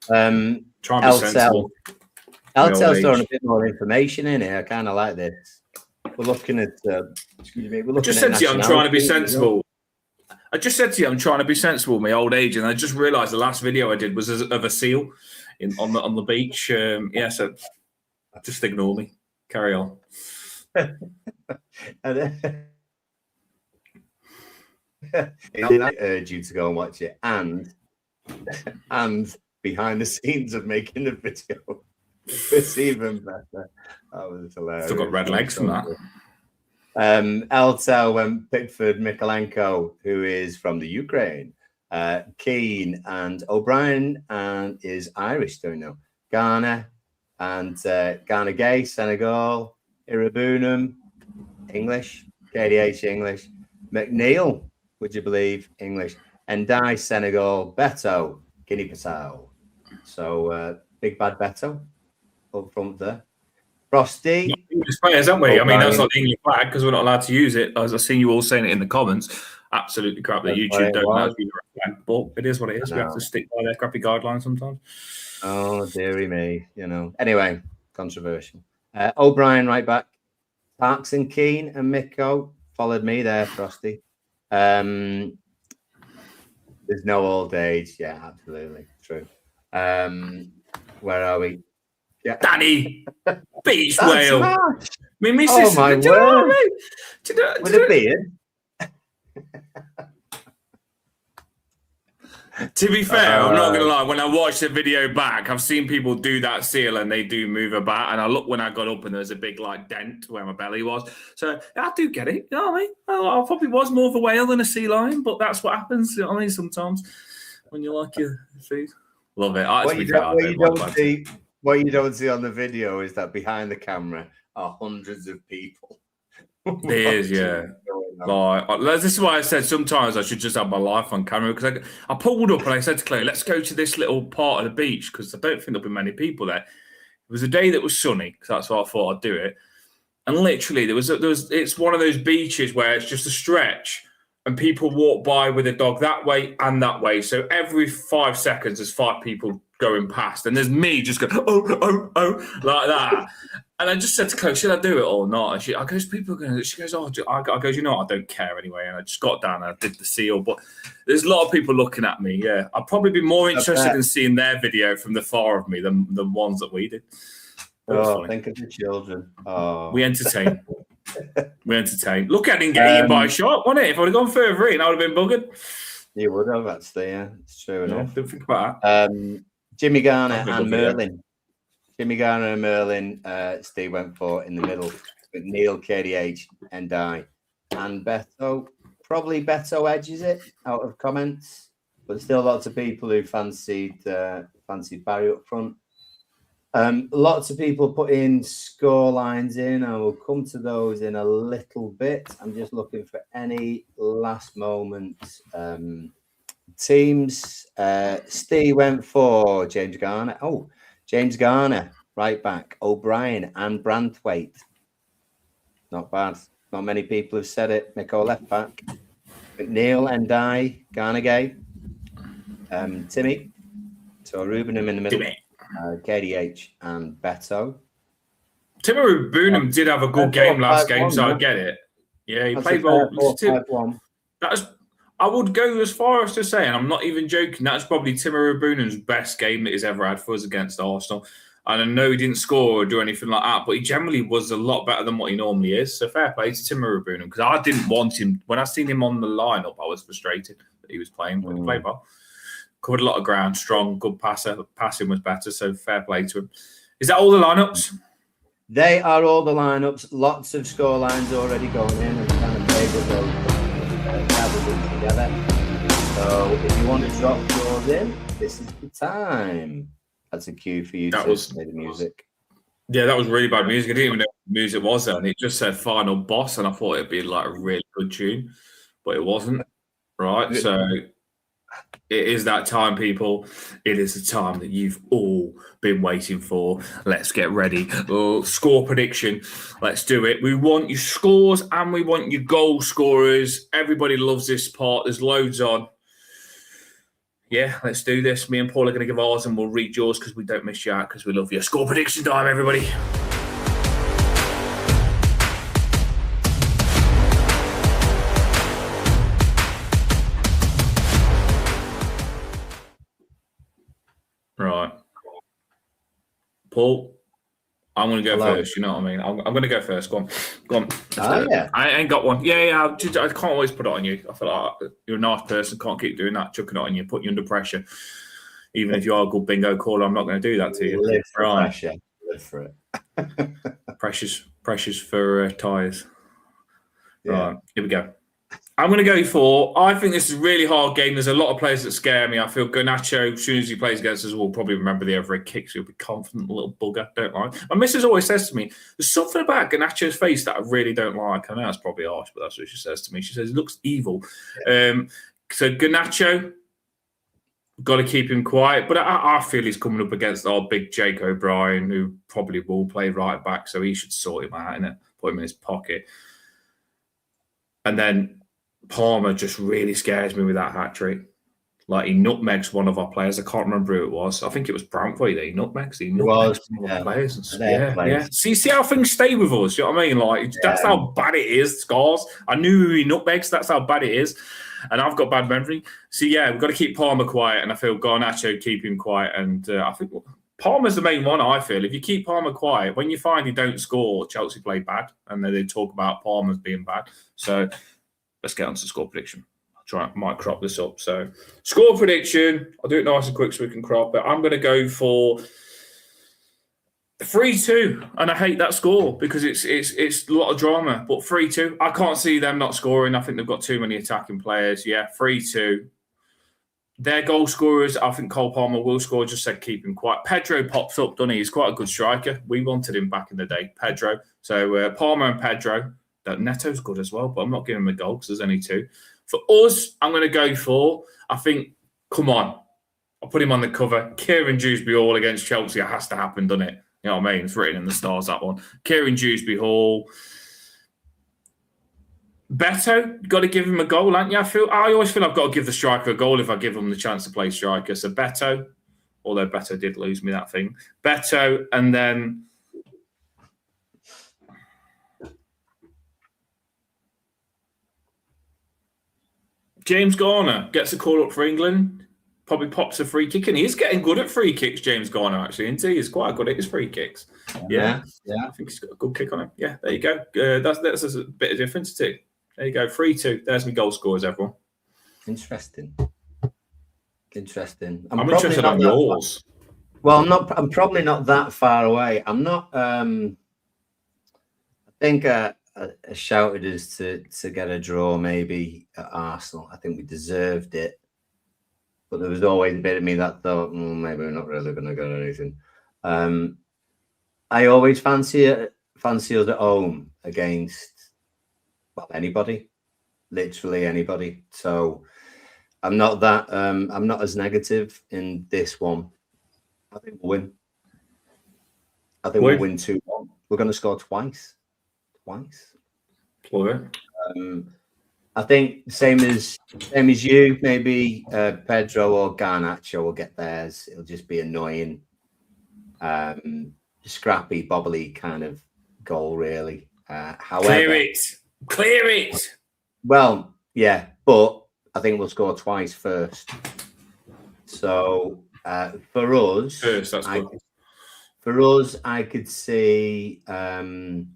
Try and be sensible. LTL's throwing a bit more information in here. I kind of like this. We're looking at. Excuse me. I just said to you, I'm trying to be sensible. My old age, and I just realised the last video I did was of a seal on the beach. So just ignore me. Carry on. I urge you to go and watch it, and behind the scenes of making the video, it's even better. That was hilarious. Still got red legs from that. Eltel went Pickford Mikolenko, who is from the Ukraine. Keane and O'Brien and is Irish, don't know. Ghana and Ghana Gay, Senegal. Irabunum, English. KDH, English. McNeil, would you believe, English. Ndai, Senegal. Beto, Guinea-Bissau. So big bad Beto up front there. Frosty. English players, aren't we? I mean, that's not the English flag because we're not allowed to use it. As I've seen you all saying it in the comments. Absolutely crap that YouTube don't allow you to flag, but it is what it is. We have to stick by their crappy guidelines sometimes. Oh, dearie me. Anyway, controversial. O'Brien right back. Parks and Keane and Miko followed me there, Frosty. There's no old age. Yeah, absolutely. True. Where are we? Yeah. Danny, beach whale. Smash. Me missus. Oh, my word. With a beard. To be fair, I'm not going to lie. When I watched the video back, I've seen people do that seal and they do move about. And I looked when I got up and there's a big dent where my belly was. So I do get it. You know what I mean? I probably was more of a whale than a sea lion, but that's what happens. You know what I mean? Sometimes when you like your food. Love it. What you don't see on the video is that behind the camera are hundreds of people. It is, yeah. This is why I said sometimes I should just have my life on camera because I pulled up and I said to Claire, let's go to this little part of the beach because I don't think there'll be many people there. It was a day that was sunny because that's why I thought I'd do it. And literally, it's one of those beaches where it's just a stretch and people walk by with a dog that way and that way. So every 5 seconds, there's 5 people going past, and there's me just going like that. And I just said to Chloe, should I do it or not? And I goes, people are going to. She goes, I goes, you know what? I don't care anyway. And I just got down and I did the seal. But there's a lot of people looking at me. Yeah, I'd probably be more interested in seeing their video from the far of me than the ones that we did. Think of the children. Oh, we entertain. Look at him get eaten by a shark, wasn't it? If I'd have gone further in, I would have been buggered. You would have, actually, yeah. It's true enough. Don't think about that. Jimmy Garner and Merlin. Jimmy Garner and Merlin, Steve went for in the middle with Neil, KDH, and I. And Beto, probably Beto edges it out of comments, but still lots of people who fancied Barry up front. Lots of people put in score lines in. I will come to those in a little bit. I'm just looking for any last moment Teams. Steve went for James Garner. Oh, James Garner, right back. O'Brien and Branthwaite. Not bad. Not many people have said it. Miko left back. McNeil, Ndai, Garnegay, Timmy. So Rubenham in the middle. KDH and Beto. Timmy Boonham did have a good game last game, so I get it. Yeah, he played well. I would go as far as to say, and I'm not even joking, that's probably Timmy Boonham's best game that he's ever had for us against Arsenal. And I know he didn't score or do anything like that, but he generally was a lot better than what he normally is. So fair play to Timmy Boonham, because I didn't want him. When I seen him on the lineup, I was frustrated that he was playing, but he played well. Covered a lot of ground, strong, good passer. Passing was better, so fair play to him. Is that all the lineups? They are all the lineups. Lots of score lines already going in, and kind of favourite those gathered together. So if you want to drop yours in, this is the time. That's a cue for you to play the music. Yeah, that was really bad music. I didn't even know what music was there, and it just said Final Boss, and I thought it'd be like a really good tune, but it wasn't. Right, so it is that time, people. It is the time that you've all been waiting for. Let's get ready. Score prediction. Let's do it. We want your scores and we want your goal scorers. Everybody loves this part. There's loads on. Yeah, let's do this. Me and Paul are going to give ours and we'll read yours because we don't miss you out because we love you. Score prediction time, everybody. Right. Paul, I'm going to go first. You know what I mean? I'm going to go first. Go on. Yeah. I ain't got one. Yeah. I can't always put it on you. I feel like you're a nice person. Can't keep doing that, chucking it on you, put you under pressure. Even if you are a good bingo caller, I'm not going to do that to you. Live for pressure. Live for it. Precious for tyres. Yeah. Right, here we go. I'm going to go for, I think this is a really hard game. There's a lot of players that scare me. I feel Garnacho, as soon as he plays against us, will probably remember the overhead kicks. He'll be confident, little bugger. Don't like. My missus always says to me, there's something about Garnacho's face that I really don't like. I know that's probably harsh, but that's what she says to me. She says, he looks evil. Yeah. So Garnacho, got to keep him quiet. But I feel he's coming up against our big Jake O'Brien, who probably will play right back, so he should sort him out, innit? Put him in his pocket. And then Palmer just really scares me with that hat trick. Like, he nutmegs one of our players. I can't remember who it was. I think it was Branthwaite that he nutmegs. He nutmegs one of our players. Yeah. See how things stay with us. You know what I mean? Like, that's how bad it is, Scars. I knew who he nutmegs. That's how bad it is. And I've got bad memory. So, yeah, we've got to keep Palmer quiet. And I feel Garnacho keep him quiet. And I think Palmer's the main one, I feel. If you keep Palmer quiet, when you find he don't score, Chelsea play bad. And then they talk about Palmer's being bad. So let's get on to score prediction. Might crop this up. So, score prediction. I'll do it nice and quick so we can crop it. I'm going to go for 3-2, and I hate that score because it's a lot of drama. But 3-2, I can't see them not scoring. I think they've got too many attacking players. Yeah, 3-2. Their goal scorers, I think Cole Palmer will score. Just said keep him quiet. Pedro pops up, doesn't he? He's quite a good striker. We wanted him back in the day, Pedro. So Palmer and Pedro. Neto's good as well, but I'm not giving him a goal because there's only 2. For us, I'm going to go for, I think, come on. I'll put him on the cover. Kieran Dewsbury Hall against Chelsea. It has to happen, doesn't it? You know what I mean? It's written in the stars, that one. Kieran Dewsbury Hall. Beto, got to give him a goal, haven't you? I always feel I've got to give the striker a goal if I give him the chance to play striker. So Beto, although Beto did lose me that thing. Beto, and then James Garner gets a call up for England. Probably pops a free kick, and he's getting good at free kicks, James Garner, actually, isn't he? He's quite good at his free kicks. Yeah. I think he's got a good kick on him. Yeah, there you go. That's a bit of difference, too. There you go. 3-2. There's my goal scorers, everyone. Interesting. I'm interested on yours. Well, I'm probably not that far away. I'm not. I think I shouted us to get a draw maybe at Arsenal. I think we deserved it, but there was always a bit of me that thought, maybe we're not really going to get anything. I always fancy us at home against anybody, literally anybody. So I'm not that. I'm not as negative in this one. I think we'll win. I think we'll win 2-1. We're going to score twice. I think same as you. Maybe Pedro or Garnacho will get theirs. It'll just be annoying, scrappy, bobbly kind of goal, really. However, clear it. Well, yeah, but I think we'll score twice first. So for us, First, that's good. For us, I could see, and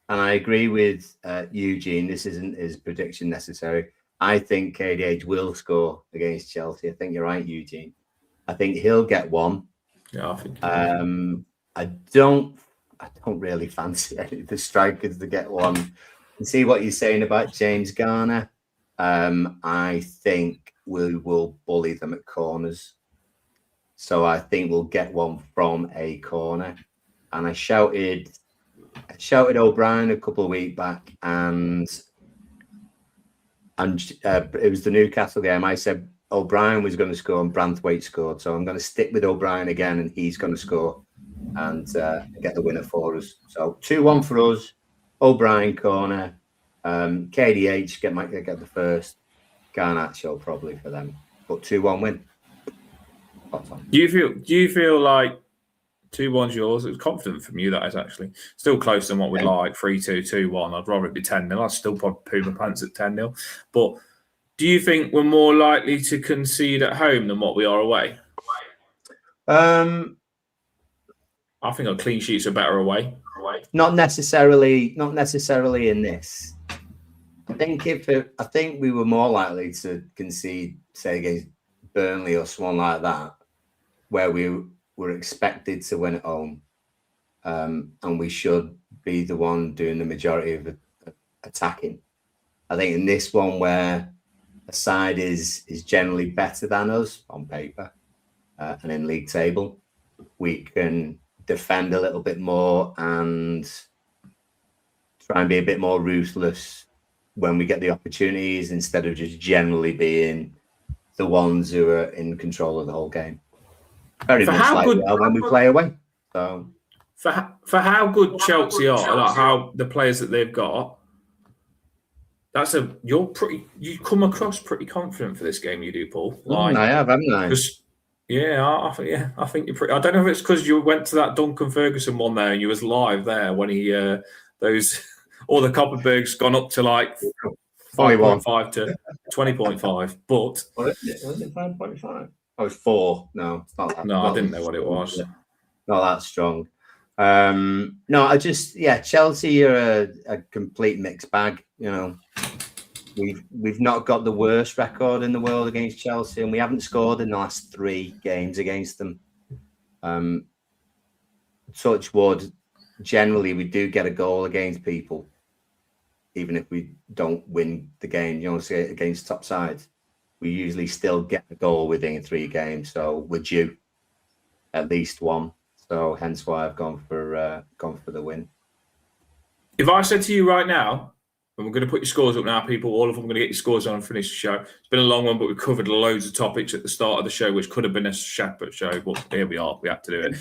I agree with Eugene. This isn't his prediction necessary. I think KDH will score against Chelsea. I think you're right, Eugene. I think he'll get one. Yeah, I think. I don't really fancy any of the strikers to get one. And see what you're saying about James Garner. I think we will bully them at corners. So I think we'll get one from a corner. And I shouted O'Brien a couple of weeks back, and it was the Newcastle game. I said O'Brien was going to score and Branthwaite scored. So I'm going to stick with O'Brien again, and he's going to score and get the winner for us. So 2-1 for us. O'Brien corner. KDH get the first. Garnacho probably for them, but 2-1 win. Do you feel like 2-1's yours? It was confident from you, that is actually still closer than what we'd like. 3-2, 2-1. I'd rather it be 10-0. I'd still probably poo my pants at 10-0. But do you think we're more likely to concede at home than what we are away? I think our clean sheets are better away. Not necessarily in this. I think we were more likely to concede, say, against Burnley or someone like that, where we were expected to win at home, and we should be the one doing the majority of attacking. I think in this one, where a side is generally better than us on paper and in league table, we can defend a little bit more and try and be a bit more ruthless when we get the opportunities, instead of just generally being the ones who are in control of the whole game. Very much like when we play away. So for how good Chelsea are, like how the players that they've got, you come across pretty confident for this game. You do, Paul. Like, I have, haven't I? I think you're pretty. I don't know if it's because you went to that Duncan Ferguson one there and you was live there when he all the Copperberg's gone up to like 5.5 to 20.5. But was it 5.5? Oh, it's 4. No, it's not that. No, I didn't know what it was. Not that strong. No, Chelsea are a complete mixed bag. You know, we've not got the worst record in the world against Chelsea, and we haven't scored in the last 3 games against them. Touch wood, generally we do get a goal against people, even if we don't win the game. You know, say against top sides, we usually still get a goal within 3 games. So we're due at least one. So hence why I've gone for the win. If I said to you right now, and we're going to put your scores up now, people, all of them are going to get your scores on and finish the show. It's been a long one, but we covered loads of topics at the start of the show, which could have been a separate show, but here we are. We had to do it.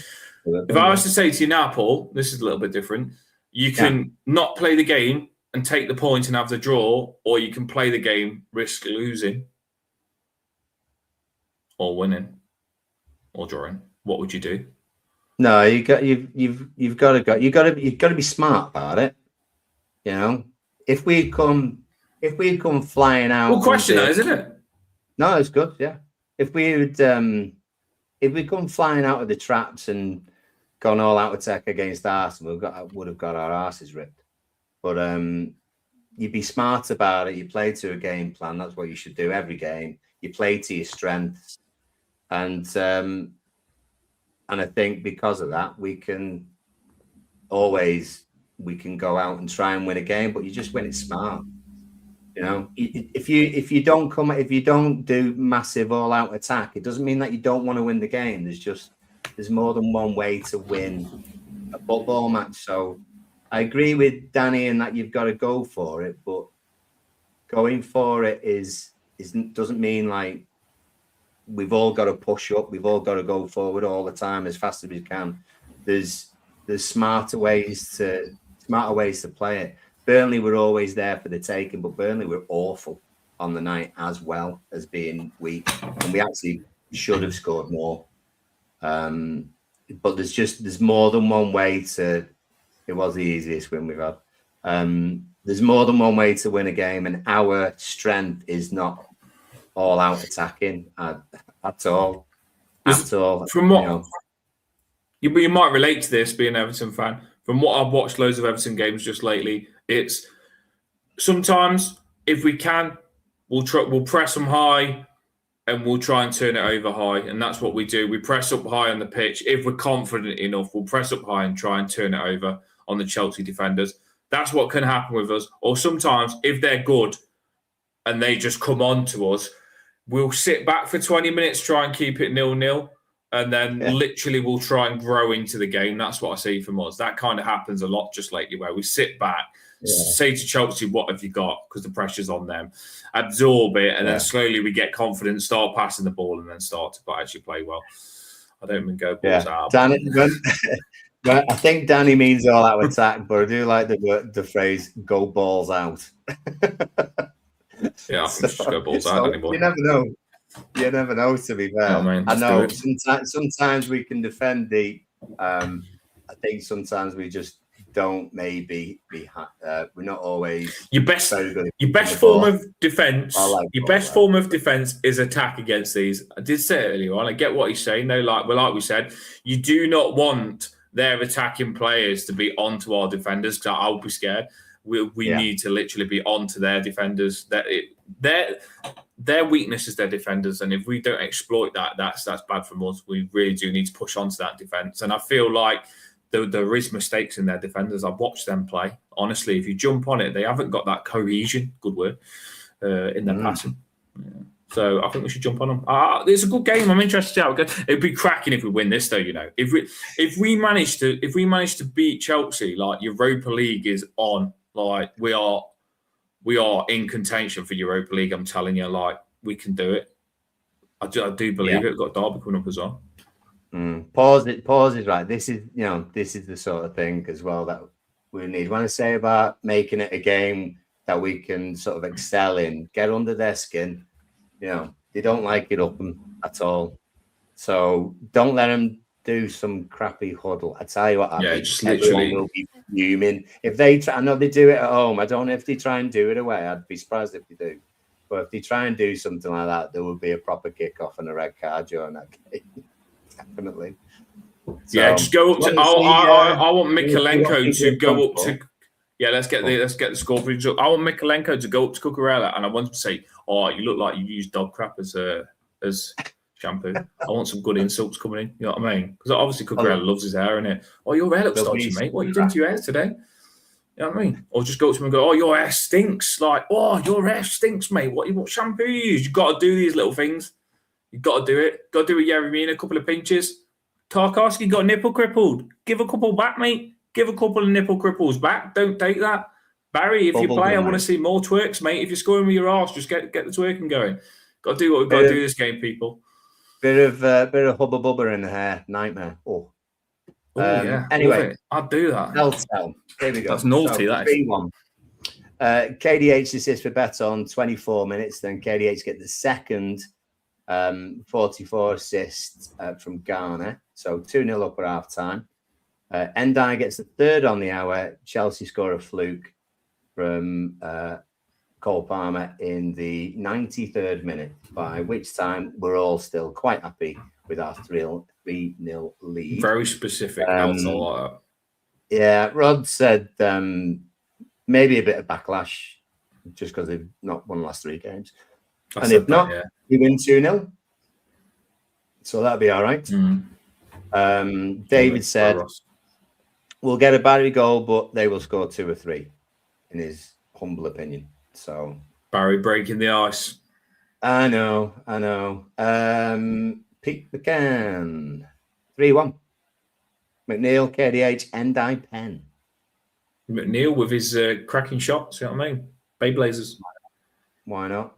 If I was to say to you now, Paul, this is a little bit different. You can not play the game and take the point and have the draw, or you can play the game, risk losing, or winning, or drawing. What would you do? No, you've got to be smart about it. You know, if we come flying out. Well, question that, isn't it? No, it's good. Yeah, if we come flying out of the traps and gone all out attack against Arsenal, would have got our asses ripped. But you'd be smart about it. You play to a game plan. That's what you should do every game. You play to your strengths, and I think because of that, we can go out and try and win a game, but you just win it smart. You know, if you don't do massive all out attack, it doesn't mean that you don't want to win the game. There's more than one way to win a football match. So I agree with Danny in that you've got to go for it, but going for it is doesn't mean like we've all got to push up, we've all got to go forward all the time as fast as we can. There's smarter ways to play it. Burnley were always there for the taking, but Burnley were awful on the night as well as being weak, and we actually should have scored more. But there's more than one way to. It was the easiest win we've had. There's more than one way to win a game, and our strength is not all out attacking at all. At all. From what you might relate to this, being an Everton fan. From what I've watched loads of Everton games just lately, it's sometimes if we can, we'll press them high and we'll try and turn it over high, and that's what we do. We press up high on the pitch. If we're confident enough, we'll press up high and try and turn it over on the Chelsea defenders. That's what can happen with us. Or sometimes, if they're good and they just come on to us, we'll sit back for 20 minutes, try and keep it 0-0, and then literally we'll try and grow into the game. That's what I see from us. That kind of happens a lot just lately, where we sit back, say to Chelsea, what have you got? Because the pressure's on them. Absorb it, and then slowly we get confident, start passing the ball, and then start to actually play well. I don't mean go balls out. Danny, I think Danny means all out attack, but I do like the phrase "go balls out." Yeah, I think just go balls out anymore. You never know. You never know. To be fair, I know sometimes we can defend deep. I think sometimes we just don't. Maybe we're not always your best form of defense. Your best form of defense is attack against these. I did say it earlier on. I get what he's saying. No, like we said, you do not want their attacking players to be onto our defenders, because I'll be scared. We need to literally be onto their defenders. Their weakness is their defenders, and if we don't exploit that, that's bad for us. We really do need to push onto that defense, and I feel like there is mistakes in their defenders. I've watched them play. Honestly, if you jump on it, they haven't got that cohesion. Good word in their passing. Yeah. So I think we should jump on them. It's a good game. I'm interested to see how it goes. It'd be cracking if we win this, though. You know, if we manage to beat Chelsea, like Europa League is on. Like we are in contention for Europa League. I'm telling you, like we can do it. I do believe it. We've got Derby coming up as well. Pause is right. This is the sort of thing as well that we need. When I say about making it a game that we can sort of excel in, get under their skin. They don't like it up at all. So don't let them do some crappy huddle. I tell you what, just literally will be fuming if they try. I know they do it at home. I don't know if they try and do it away. I'd be surprised if they do. But if they try and do something like that, there will be a proper kickoff and a red card during that game. Definitely. So, just go up to. I want Mikalenko to go up to. Yeah, let's get the score bridge up. I want Mikalenko to go up to Cucurella, and I want him to say, "Oh, you look like you used dog crap as shampoo." I want some good insults coming in. You know what I mean? Because obviously Cucurella loves his hair, innit? Oh, your hair looks dodgy, mate. What are you doing to your hair today? You know what I mean? Or just go up to him and go, "Oh, your hair stinks." Like, "Oh, your hair stinks, mate. What shampoo you use?" You've got to do these little things. You've got to do it. Got to do it, Yeremina, a couple of pinches. Tarkowski got nipple crippled. Give a couple back, mate. Give a couple of nipple cripples back. Don't take that. Barry, if you play, I want to see more twerks, mate. If you're scoring with your arse, just get the twerking going. Got to do what we've got to do this game, people. Bit of hubba bubba in the hair. Nightmare. Yeah. Anyway, I'd do that. L-Tel. Here we go. That's naughty, that is. 3-1. KDH assists for Beton, 24 minutes. Then KDH get the second 44 assists from Garner. So 2-0 up at half time. Endai gets the third on the hour. Chelsea score a fluke from Cole Palmer in the 93rd minute, by which time we're all still quite happy with our 3-0 lead. Very specific. Yeah, Rod said maybe a bit of backlash just because they've not won the last 3 games. And if not, we win 2-0. So that'll be all right. David said, we'll get a Barry goal, but they will score 2 or 3, in his humble opinion. So Barry breaking the ice. I know. Pete McCann, 3-1. McNeil, KDH, Endai, Penn. McNeil with his cracking shots, you know what I mean? Bay Blazers. Why not?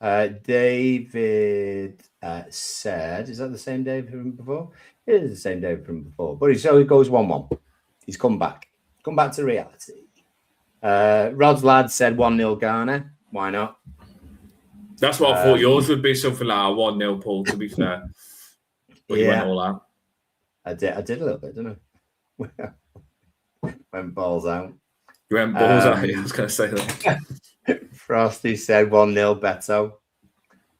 David said, is that the same David from before? It is the same David from before. But so it goes 1-1. He's come back. Come back to reality. Rod's lad said 1-0 Ghana. Why not? That's what I thought yours would be, something like a 1-0 Paul, to be fair. But you went all out. I did a little bit, didn't I? Went balls out. You went balls out. I was going to say that. Frosty said 1-0 Beto.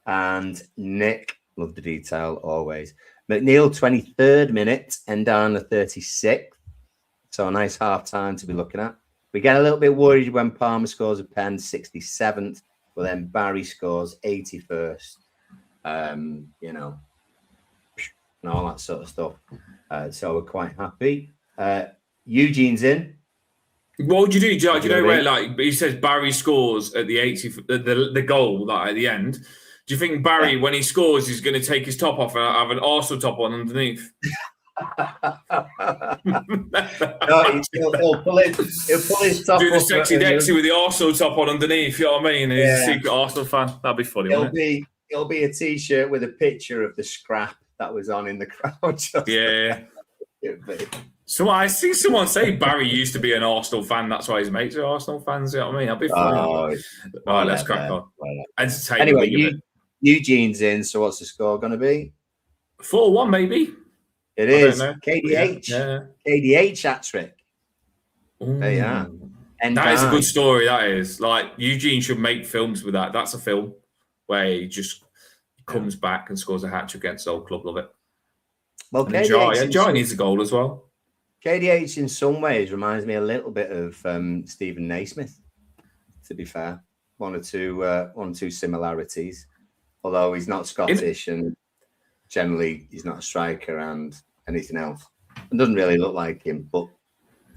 And Nick, love the detail always. McNeil, 23rd minute, and down the 36th. So a nice half time to be looking at. We get a little bit worried when Palmer scores a pen, 67th, but then Barry scores 81st. You know, and all that sort of stuff. So we're quite happy. Eugene's in. What would you do? Do you know where, like, he says Barry scores at the 80th, the goal that at the end? Do you think Barry, when he scores, he's going to take his top off and have an Arsenal top on underneath? No, he'll pull his top. Do the sexy Dexy with the Arsenal top on underneath. You know what I mean? He's a secret Arsenal fan. That'd be funny. It'll be a T-shirt with a picture of the scrap that was on in the crowd. Yeah. So I see someone say Barry used to be an Arsenal fan. That's why his mates are Arsenal fans. You know what I mean? That'd be funny. All right, let's crack on. Anyway, Eugene's in. So what's the score going to be? 4-1, maybe. It is. KDH. Yeah. KDH hat-trick. There you are. And that is a good story, that is. Like, Eugene should make films with that. That's a film where he just comes back and scores a hat-trick against the old club. Love it. Well, Jai needs a goal as well. KDH in some ways reminds me a little bit of Stephen Naismith, to be fair. One or two similarities. Although he's not Scottish and generally he's not a striker and anything else. It doesn't really look like him, but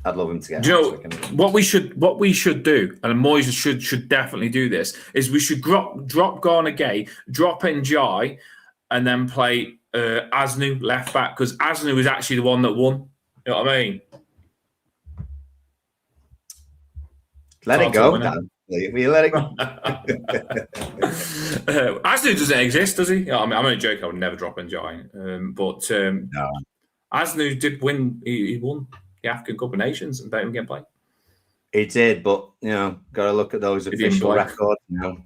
I'd love him to get. Do you know what we should do, and Moyes should definitely do this, is we should drop Garner Gay, drop in Jai, and then play Asnu left back, because Asnu is actually the one that won. You know what I mean? Let it go, Dan. We let it go. Asnu doesn't exist, does he? I mean, I'm only joking. I would never drop in Jai, but no. Asnu did win. He won the African Cup of Nations and don't even get played. He did, but you know, got to look at those official records now.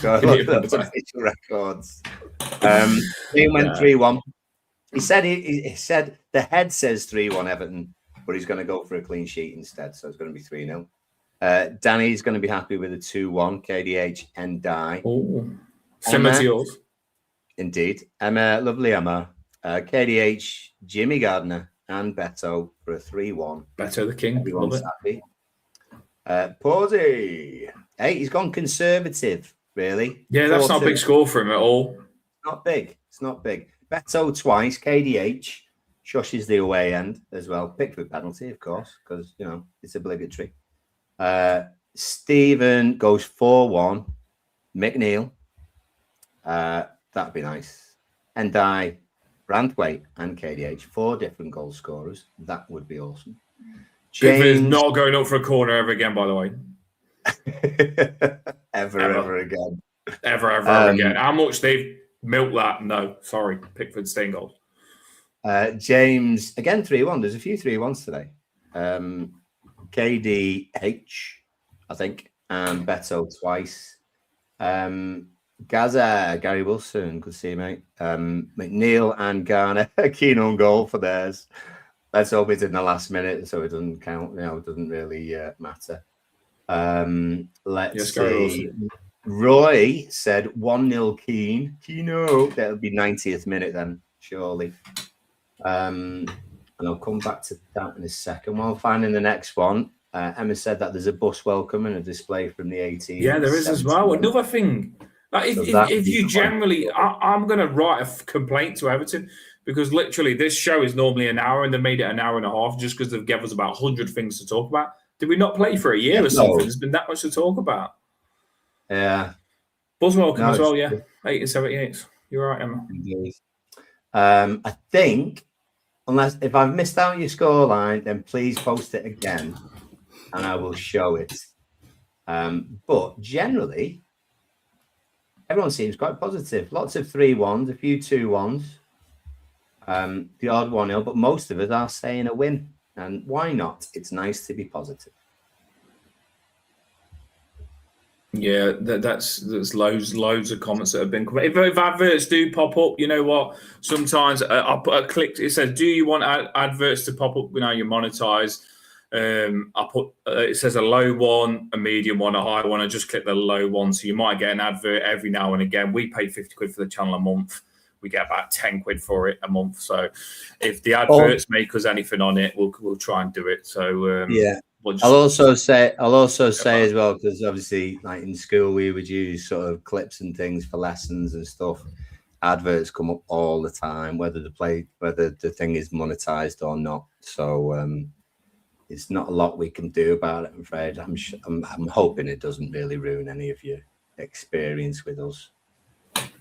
Got to look at those official records. He went 3-1. He said the head says 3-1 Everton, but he's going to go for a clean sheet instead, so it's going to be 3-0. Danny's going to be happy with a 2-1 KDH and Die. Oh, similar to yours. Indeed. Emma, lovely Emma. KDH, Jimmy Gardner, and Beto for a 3-1. Beto the king. Everyone's happy. Pawsey. Hey, he's gone conservative, really. Yeah, that's not a big score for him at all. Not big. It's not big. Beto twice. KDH. Shush is the away end as well. Pickford penalty, of course, because, you know, it's obligatory. Stephen goes 4-1. McNeil. That'd be nice. And I, Brandthwaite and KDH, 4 different goal scorers. That would be awesome. James is not going up for a corner ever again, by the way. ever again. Ever again. How much they've milked that? No, sorry. Pickford staying goals. James, again, 3-1. There's a few 3-1s today. KDH, I think, and Beto twice. Gaza, Gary Wilson, good to see you, mate. McNeil and Garner, keen on goal for theirs. Let's hope it's in the last minute, so it doesn't count. You know, it doesn't really matter. Let's see. Roy said 1-0 Keane. Keno. That'll be 90th minute then, surely. And I'll come back to that in a second. While finding the next one, Emma said that there's a bus welcome and a display from the 18th. Yeah, there is as well. Another thing. Like if you generally, I'm going to write a complaint to Everton, because literally this show is normally an hour and they made it an hour and a half just because they've given us about 100 things to talk about. Did we not play for a year or something? There's been that much to talk about. Yeah. Buzz welcome as well, yeah. 1878. You're right, Emma. Indeed. I think, unless if I've missed out your scoreline, then please post it again and I will show it. But generally, everyone seems quite positive. Lots of 3-1s, a few 2-1s, the odd 1-0, but most of us are saying a win. And why not? It's nice to be positive. Yeah, there's loads of comments that have been coming. If adverts do pop up, you know what? Sometimes I put a click. It says, "Do you want adverts to pop up when you monetize?" I put it says a low one, a medium one, a high one. I just click the low one, so you might get an advert every now and again. We pay 50 quid for the channel a month. We get about 10 quid for it a month. So if the adverts make us anything on it, we'll try and do it. So yeah. I'll also say as well, because obviously, like in school, we would use sort of clips and things for lessons and stuff. Adverts come up all the time, whether the thing is monetized or not. So it's not a lot we can do about it. I'm afraid. I'm hoping it doesn't really ruin any of your experience with us.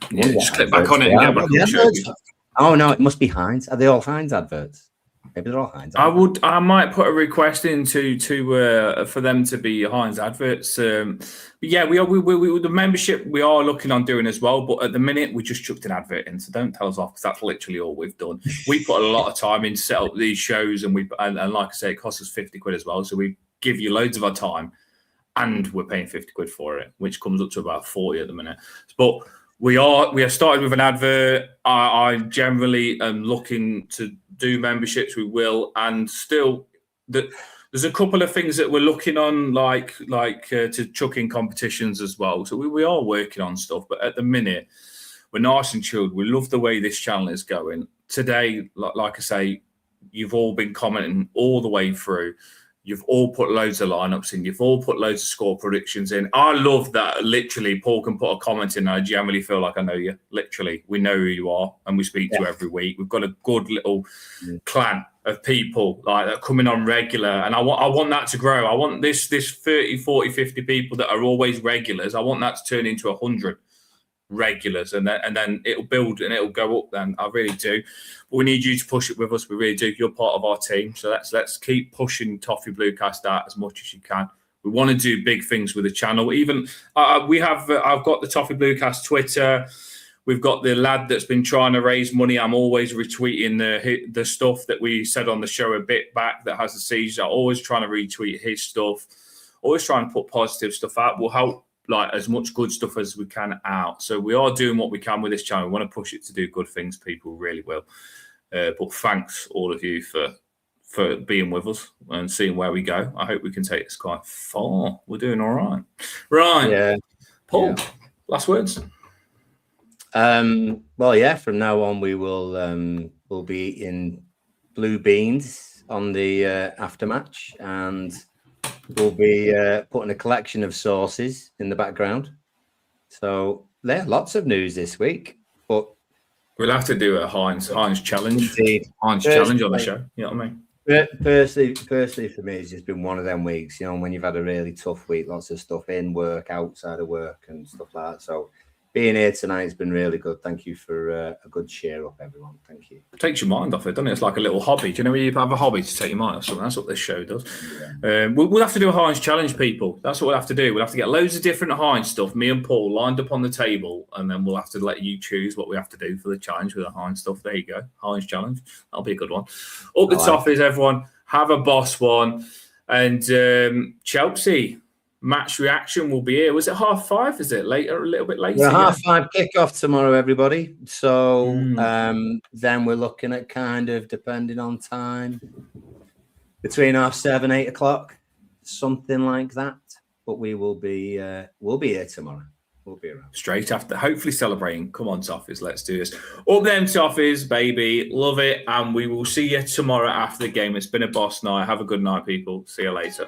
Yeah, just click back on it and get back on the show. Oh no, it must be Heinz. Are they all Heinz adverts? Maybe they're all Heinz adverts. I might put a request in for them to be Heinz adverts. But yeah, we the membership we are looking on doing as well. But at the minute, we just chucked an advert in, so don't tell us off because that's literally all we've done. We put a lot of time in to set up these shows, and like I say, it costs us 50 quid as well. So we give you loads of our time, and we're paying 50 quid for it, which comes up to about 40 at the minute. But we have started with an advert. I generally am looking to do memberships. We will, and still there's a couple of things that we're looking on, like to chuck in competitions as well. So we are working on stuff, but at the minute we're nice and chilled. We love the way this channel is going. Today, like I say, you've all been commenting all the way through. You've all put loads of lineups in. You've all put loads of score predictions in. I love that. Literally, Paul can put a comment in, and I generally feel like I know you. Literally, we know who you are, and we speak to you every week. We've got a good little clan of people like that coming on regular, and I want that to grow. I want this 30, 40, 50 people that are always regulars. I want that to turn into 100 regulars, and then it'll build and it'll go up. Then I really do. But we need you to push it with us. We really do. You're part of our team, so let's keep pushing Toffee Bluecast out as much as you can. We want to do big things with the channel. Even I've got the Toffee Bluecast Twitter. We've got the lad that's been trying to raise money. I'm always retweeting the stuff that we said on the show a bit back that has the seizure. Always trying to retweet his stuff. Always trying to put positive stuff out. We'll help like as much good stuff as we can out. So we are doing what we can with this channel. We want to push it to do good things. People really will. But thanks all of you for being with us and seeing where we go. I hope we can take this quite far. We're doing all right. Right. Yeah. Paul, last words. Well, yeah, from now on we will we'll be eating blue beans on the aftermatch, and we'll be putting a collection of sauces in the background. So there, lots of news this week, but we'll have to do a Heinz challenge. Indeed. Heinz challenge on the show. You know what I mean? Personally, for me, it's just been one of them weeks, you know, when you've had a really tough week, lots of stuff in work, outside of work and stuff like that. So being here tonight has been really good. Thank you for a good cheer up, everyone. Thank you. It takes your mind off it, doesn't it? It's like a little hobby. Do you know when you have a hobby to take your mind off something? That's what this show does. Yeah. We'll have to do a Heinz challenge, people. That's what we'll have to do. We'll have to get loads of different Heinz stuff, me and Paul, lined up on the table, and then we'll have to let you choose what we have to do for the challenge with the Heinz stuff. There you go. Heinz challenge. That'll be a good one. Up the top is everyone. Have a boss one. And Chelsea. Match reaction will be here. Was it 5:30? Is it later? A little bit later. Yeah, 5:30 kickoff tomorrow, everybody. So then we're looking at kind of, depending on time, between 7:30, 8 o'clock, something like that. But we'll be here tomorrow. We'll be around straight after, hopefully celebrating. Come on, Toffees, let's do this. Up them Toffees, baby, love it, and we will see you tomorrow after the game. It's been a boss night. Have a good night, people. See you later.